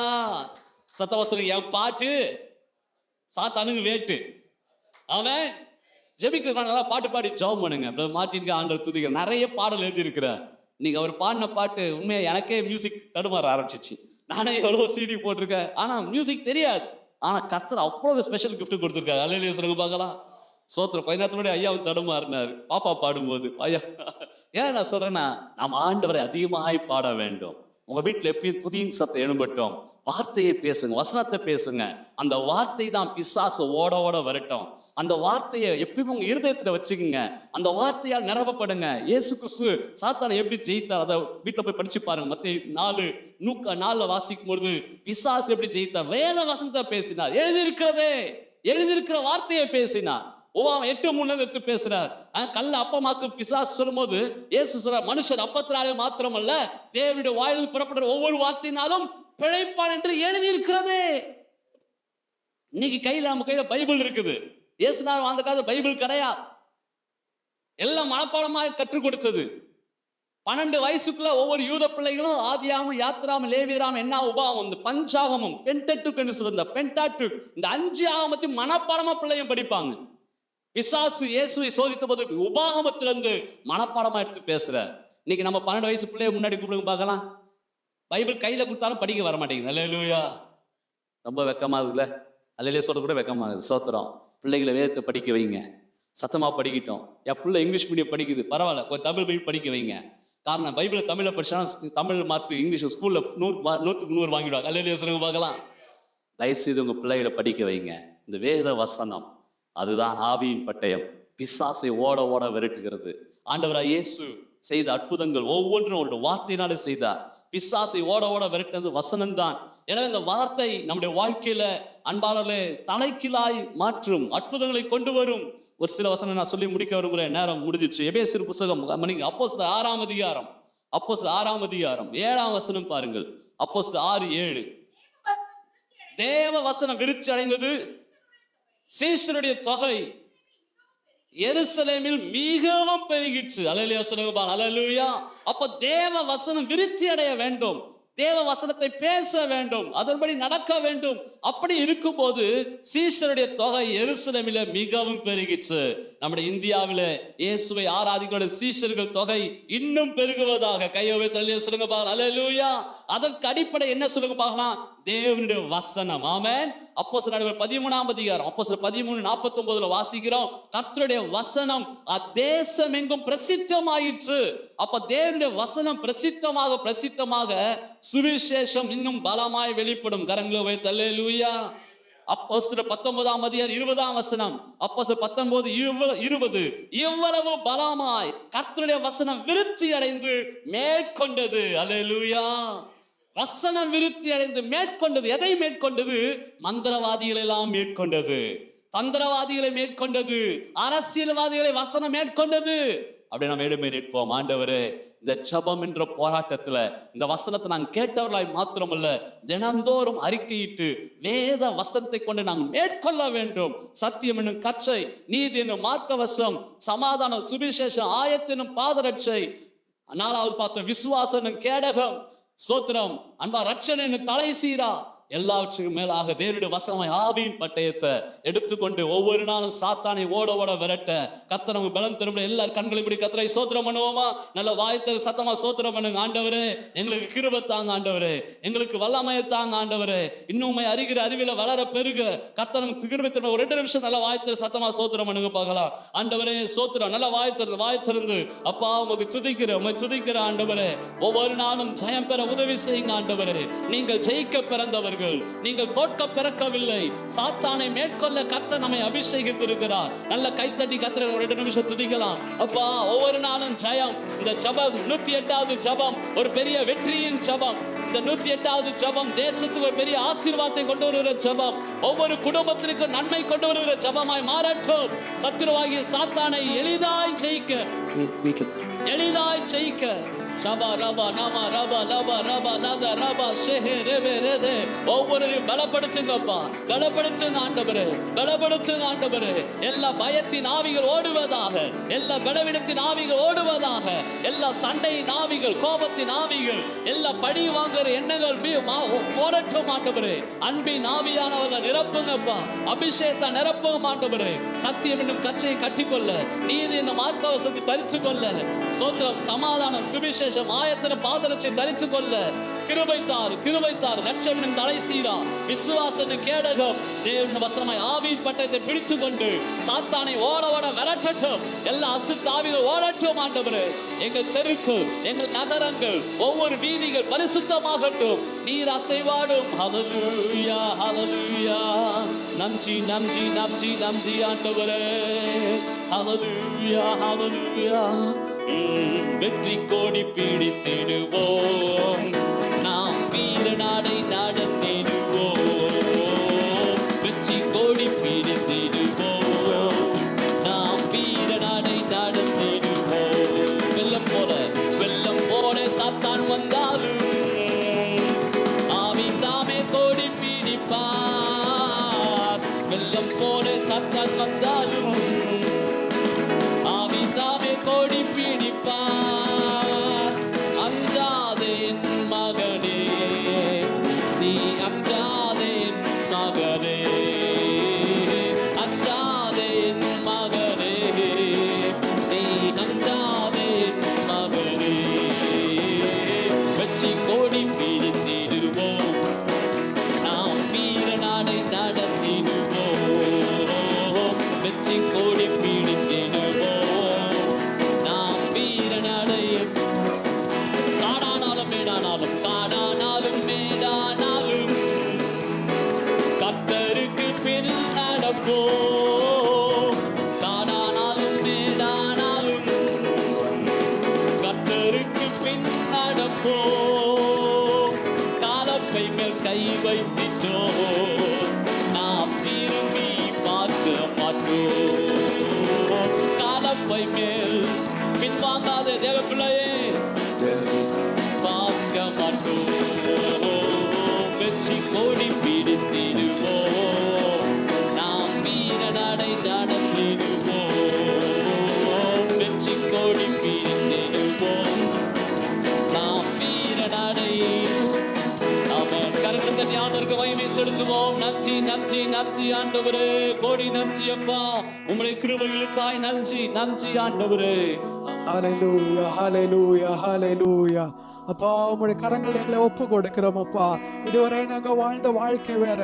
A: சத்தவசனம். என் பாட்டு சாத்தானுக்கு வேட்டு. அவன் ஜெபிக்கிறது நல்லா பாட்டு பாடி ஜெபம் பண்ணுங்க. மார்ட்டினுக்கு ஆண்டவர் துதிக்கிற நிறைய பாடல் எழுதி இருக்கிறார். இன்னைக்கு அவர் பாடின பாட்டு உண்மையா எனக்கே மியூசிக் தடுமாற ஆரம்பிச்சிச்சு. நானே எவ்வளவு சிடி போட்டிருக்கேன், ஆனா மியூசிக் தெரியாது. ஆனா கர்த்தர் அவ்வளவு ஸ்பெஷல் கிஃப்ட் கொடுத்துருக்காரு. அல்லேலூயா சொல்லுங்க பார்க்கலாம். சோத்திரம். கொஞ்ச நேரத்தோட ஐயாவும் தடுமாறினாரு பாப்பா பாடும்போது. ஐயா, ஏன் நான் சொல்றேன்னா, நாம் ஆண்டவரை அதிகமாய் பாட வேண்டும். உங்க வீட்டுல எப்பயும் துதியின் சத்தம் எழும்பட்டும். வார்த்தையை பேசுங்க, வசனத்தை பேசுங்க. அந்த வார்த்தை தான் பிசாசு ஓட ஓட வரட்டும். அந்த வார்த்தையை எப்பயும் உங்க இருதயத்துல வச்சுக்கோங்க. அந்த வார்த்தையால் நிரப்பப்படுங்க. இயேசு கிறிஸ்து சாத்தானை எப்படி ஜெயித்தார், அதை வீட்டுல போய் படிச்சு பாருங்க. மத்தேயு 4:4 வாசிக்கும் பொழுது பிசாசு எப்படி ஜெயித்தார்? வேத வசனத்தை பேசினார். எழுதியிருக்கிற வார்த்தையை பேசினார். 8:3 பேசுறார். கல்ல அப்பமாக்கு பிசாசு சொல்லும் போது இயேசு சொல்றார், மனுஷன் அப்பத்தினாலே மாத்திரமல்ல, தேவனுடைய வாயிலில் புறப்படுற ஒவ்வொரு வார்த்தையினாலும் பிழைப்பான் என்று எழுதியிருக்கிறதே. இன்னைக்கு நம்ம கையில பைபிள் இருக்குது. இயேசுநாதர் அந்த காலத்துல பைபிள் கிடையாது. எல்லாம் மனப்பாடமாக கற்றுக் கொடுத்தது. 12 வயசுக்குள்ள ஒவ்வொரு யூத பிள்ளைகளும் ஆதியாகமம், யாத்திராகமம், லேவியராகமம், என்ன உபாகமம், இந்த பஞ்சாகமம், பென்டெட்டுக் என்று சொல்ற பென்டாட்டுக், இந்த 5 ஆகமத்தையும் மனப்பாடமா பிள்ளையும் படிப்பாங்க. பிசாசு இயேசுவை சோதித்த போது உபாகமத்திலிருந்து மனப்பாடமா எடுத்து பேசுற. இன்னைக்கு நம்ம 12 வயசு பிள்ளைய முன்னாடி கூப்பிடுங்க பார்க்கலாம். பைபிள் கையில கொடுத்தாலும் படிக்க வர மாட்டேங்குது. அல்லேலூயா. ரொம்ப வெக்கமா இருக்குல்ல? அல்லேலூயா சொல்ற கூட வெக்கமா இருக்குது. சோத்திரம். பிள்ளைகளை வேதத்தை படிக்க வைங்க. சத்தமா படிக்கட்டும். என் பிள்ளை இங்கிலீஷ் மீடியம் படிக்குது, பரவாயில்ல, கொஞ்சம் தமிழ் பைபிள் படிக்க வைங்க. காரணம், பைபிளை தமிழ்ல படிச்சா தமிழ் மார்க் இங்கிலீஷ் ஸ்கூல்ல 100க்கு 100 வாங்கிடுவாங்க. அல்லேலூயா சொல்லுங்க பார்க்கலாம். தயவுசெய்து உங்க பிள்ளைகளை படிக்க வைங்க. இந்த வேத வசனம் அதுதான் ஆவியின் பட்டயம். பிசாசை ஓட ஓட விரட்டுகிறது. ஆண்டவராய் இயேசு செய்த அற்புதங்கள் ஒவ்வொன்றும் அவருடைய வார்த்தையினாலே செய்தார். பிசாசை ஓட ஓட விரட்டுறது வசனம் தான். எனவே இந்த வார்த்தை நம்முடைய வாழ்க்கையில அன்பாளர்களே தலைகீழாய் மாற்றும், அற்புதங்களை கொண்டு வரும். ஒரு சில வசனம் நான் சொல்லி முடிக்க விரும்புகிறேன், நேரம் முடிஞ்சிச்சு. எபேசியர் புத்தகம் அப்போஸ்தலர் 6ஆம் அதிகாரம், அப்போஸ்தலர் 6ஆம் அதிகாரம் 7ஆம் வசனம் பாருங்கள். அப்போஸ்தலர் 6:7. தேவ வசனம் விருத்தி அடைந்தது, சீஷருடைய தொகை எருசலேமில் மிகவும் பெருகிற்று. அல்லேலூயா சொல்லுங்க, அல்லேலூயா. அப்ப தேவ வசனம் விருத்தி அடைய வேண்டும், தேவ வசனத்தை பேச வேண்டும், அதன்படி நடக்க வேண்டும். அப்படி இருக்கும்போது சீஷருடைய தொகை எருசலேமில மிகவும் பெருகிற்று. நம்முடைய இந்தியாவில இயேசுவை ஆராதிக்கிற சீஷர்கள் தொகை இன்னும் பெருகுவதாக. கையவை தள்ளி சொல்லுங்க பாருங்க, அல்லேலூயா. அதற்கு அடிப்படை என்ன சொல்லுங்க பார்க்கலாம், தேவனுடைய வசனம். ஆமென். அப்போஸ்தலர் 13ஆம் அதிகாரம், அப்போஸ்தலர் 13:49 வாசிக்கிறோம், கர்த்தருடைய வசனம் தேசம் எங்கும் பிரசித்தமாயிற்று. அப்ப தேவனுடைய வசனம் பிரசித்தமாக சுவிசேஷம் இன்னும் பலமாய் வெளிப்படும். கரங்களை வைத்து அல்லேலூயா. அப்போஸ்தலர் 19ஆம் அதிகாரம் 20ஆம் வசனம், அப்போஸ்தலர் 19:20 இவ்வளவு பலமாய் கர்த்தருடைய வசனம் விருத்தி அடைந்து மேற்கொண்டது. அல்லேலூயா. வசனம் விருத்தி அடைந்து மேற்கொண்டது. எதை மேற்கொண்டது? மந்திரவாதிகளை எல்லாம் மேற்கொண்டது, தந்திரவாதிகளை மேற்கொண்டது, அரசியல்வாதிகளை வசனம் மேற்கொண்டது. அப்படி நம்ம எடுமை நிற்போம். ஆண்டவரே, இந்த ஜெபம் என்ற போராட்டத்துல இந்த வசனத்தை நாங்கள் கேட்டவர்களாய் மாத்திரமல்ல, தினந்தோறும் அறிக்கையிட்டு வேத வசனத்தை கொண்டு நாங்கள் மேற்கொள்ள வேண்டும். சத்தியம் என்னும் கச்சை, நீதி என்னும் மார்க்கவசம், சமாதானம் சுவிசேஷம், ஆயத்தினும் பாதரட்சை, 4வது பார்த்தோம் விசுவாசம் என்னும் கேடகம், ஸ்தோத்திரம் அன்பா ரட்சணை தலை சீரா, எல்லாவற்றுக்கும் மேலாக தேவனுடைய வசனமாய் ஆவியின் பட்டயத்தை எடுத்துக்கொண்டு ஒவ்வொரு நாளும் சாத்தானை ஓட ஓட விரட்ட கர்த்தர் நமக்கு பலம் தரும். எல்லாரும் கண்களை இப்படி கர்த்தரை ஸ்தோத்திரம் பண்ணுவோமா? நல்ல வாய்த்த சத்தமா ஸ்தோத்திரம் பண்ணுங்க. ஆண்டவரே, எங்களுக்கு கிருபை தாங்க ஆண்டவரே, எங்களுக்கு வல்லமையை தாங்க ஆண்டவரே, இன்னும் அறிகிற அறிவில வளர பெருக கர்த்தர் நமக்கு கிருபை தரும். ஒரு 2 நிமிஷம் நல்ல வாய்த்த சத்தமா ஸ்தோத்திரம் பண்ணுங்க பார்க்கலாம். ஆண்டவரே ஸ்தோத்திரம், நல்ல வாய்த்திருந்து அப்பா உமக்கு துதிக்கிற ஆண்டவரே, ஒவ்வொரு நாளும் ஜெயம் பெற உதவி செய்யுங்க ஆண்டவரே. நீங்கள் ஜெயிக்க பிறந்தவர், நீங்கள் தோற்க பிறக்கவில்லை. சாத்தானை மேற்கொள்ள கர்த்தர் நம்மை அபிஷேகித்திருக்கிறார். நல்ல கைத்தட்டி கர்த்தரை ஒரு 2 நிமிஷம் துதிக்கலாம். அப்பா ஒவ்வொரு நாளும் ஜெயம். இந்த ஜெபம் 108வது ஜெபம் ஒரு பெரிய வெற்றியின் ஜெபம். இந்த 108வது ஜெபம் தேசத்துக்கு ஒரு பெரிய ஆசீர்வாதத்தை கொண்டு வருகிற ஜெபம், ஒவ்வொரு குடும்பத்திற்கு நன்மை கொண்டு வருகிற ஜெபமாய் மாறட்டும். சத்துருவாகிய சாத்தானை எளிதாய் ஜெயிக்க Shaba raba nama raba laba raba nada raba shehe rebe rede. ஒவ்வொருவரையும் பலப்படுத்துங்கப்பா, பலப்படுத்துங்க ஆண்டவரே, பலப்படுத்துங்க ஆண்டவரே. எல்லா பயத்தின் ஆவிகள் ஓடுவதாக, எல்லா பலவீனத்தின் ஆவிகள் ஓடுவதாக, எல்லா சண்டையின் ஆவிகள், கோபத்தின் ஆவிகள், எல்லா பழி வாங்குற எண்ணங்கள் போரட்டும் ஆண்டவரே. அன்பின் ஆவியானவர்களை நிரப்புங்கப்பா, அபிஷேகத்தை நிரப்புங்க ஆண்டவரே. சத்தியம் என்னும் கச்சையை கட்டிக்கொள்ள, நீதி என்னும் மார்க்கவசத்தை தரித்து கொள்ள, சோத்திரம் சமாதானம் சுவிசேஷம் ஆயத்தின பாதரட்சை தரித்துக் கொள்ள கிருபை தார். லட்சம் தலை சீரா, விசுவாசம் கேடகம், தேவனுடைய வசனமாய் ஆவியின் பட்டயத்தை பிடித்துக் கொண்டு சாத்தானை ஓட விரட்டட்டும். எல்லா அசுத்த ஆவிகள் ஓடட்டும் ஆண்டவரே. எங்கள் தெருக்கள், எங்கள் நகரங்கள், ஒவ்வொரு வீதிகள் பரிசுத்தமாகட்டும். நீர் அசைவாடும். ஹல்லேலூயா, ஹல்லேலூயா. நன்றி ஆண்டவரே. ஹல்லேலூயா, ஹல்லேலூயா. வெற்றி கோடி பிடித்திடுவோம், நாம் வீர நாடை நடத்திடுவோம். வெற்றி கோடி பிடித்திடுவோம், நாம் வீர நாடை நடத்திடுவோம். வெள்ளம் போல சாத்தான் வந்தாலும் ஆவி தாமே கோடி பிடிப்பார். வெள்ளம் போல சாத்தான் வந்தாலும் ஆவி தாமே கோடி பிடிப்பார். அஞ்சாதே என் மகனே, நீ அஞ்சாதே என் மகனே, அஞ்சாதே என் மகனே, நீ அஞ்சாதே என் மகனே. வெற்றி கோடி பிடித்திடுவோம், நாம் வீர நாடை நடத்திடுவோம். தோற்றிட்டோம், நாம் திரும்பி பார்க்க மாட்டோம். காலப்பை மேல் பின்வாங்காத தேவ பிள்ளையே, பார்க்க மாட்டோம். வெற்றி கொடி பிடித்திடுவோம், நாம் வீர நடை நடந்திடுவோம். வெற்றி கொடி பிடித்திடுவோம், நாம் வீர நடை. ஆமென். கரங்களை தட்டி ஆண்டவருக்கு மகிமை செலுத்துவோம். நன்றி நன்றி நன்றி ஆண்டவரே, கோடி நன்றி அப்பா, உம்முடைய கிருபைகளுக்காய் நன்றி நன்றி ஆண்டவரே.
B: ஹல்லேலூயா ஹல்லேலூயா ஹல்லேலூயா. அப்பா உங்களுடைய கரங்கள் எங்களை ஒப்பு கொடுக்கிறோம் அப்பா. இதுவரை நாங்கள் வாழ்ந்த வாழ்க்கை வேற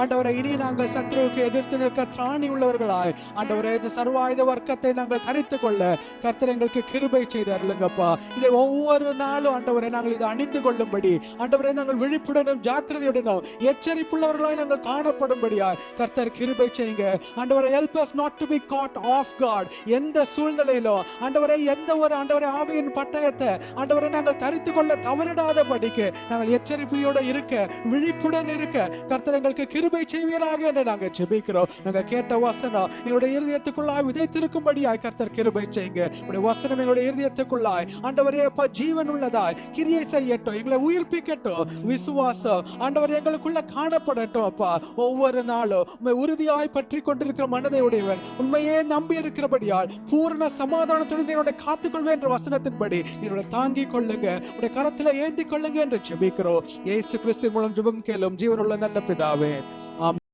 B: ஆண்டவரை, இனி நாங்கள் சத்ருவுக்கு எதிர்த்து நிற்க திராணி உள்ளவர்களாய் ஆண்டவரை, இந்த சர்வாயுத வர்க்கத்தை நாங்கள் தரித்து கொள்ள கர்த்தர் எங்களுக்கு கிருபை செய்து அருளுங்கப்பா. இதை ஒவ்வொரு நாளும் ஆண்டவரை நாங்கள் இதை அணிந்து கொள்ளும்படி ஆண்டவரை நாங்கள் விழிப்புடனும் ஜாக்கிரதையுடனும் எச்சரிப்புள்ளவர்களாய் நாங்கள் காணப்படும்படியாய் கர்த்தர் கிருபை செய்யுங்க ஆண்டவரை. help us not to be caught off guard. எந்த சூழ்நிலையிலும் ஆண்டவரை, எந்த ஒரு ஆண்டவரை ஆவியின் பட்டயத்தை ஆண்டவரை நாங்கள் தரித்து கொள்ள தவறிடாத படிக்கு நாங்கள் எச்சரிப்பையோட இருக்க, விழிப்புடன் இருக்க கர்த்தர் எங்களுக்கு கிருபை செய்வீராக என்று நாங்கள் ஜெபிக்கிறோம். நாங்கள் கேட்ட வசனம் எங்களுடைய இருதயத்துக்குள்ளாய் விதைத்திருக்கும்படியாய் கர்த்தர் கிருபை செய்யுங்க. உங்களுடைய வசனம் எங்களுடைய இருதயத்துக்குள்ளாய் ஆண்டவரே அப்பா ஜீவன் உள்ளதாய் கிரியை செய்யட்டும், எங்களை உயிர்ப்பிக்கட்டும். விசுவாசம் ஆண்டவர் எங்களுக்குள்ள காணப்படட்டும் அப்பா. ஒவ்வொரு நாளும் உண்மை உறுதியாய் பற்றி கொண்டிருக்கிற மனதை உடையவன், உண்மையே நம்பி இருக்கிறபடியால் பூர்ண சமாதானத்துடன் என்னுடைய காத்துக்கொள்வேன் என்ற வசனத்தின்படி என்னுடைய தாங்கிக் கொள்ளுங்க, உடைய கரத்துல ஏந்தி கொள்ளுங்க என்று ஜெபிக்கிறோம். இயேசு கிறிஸ்து மூலம் ஜெபம் கேளும் ஜீவனுள்ள நல்ல பிதாவே, ஆமென்.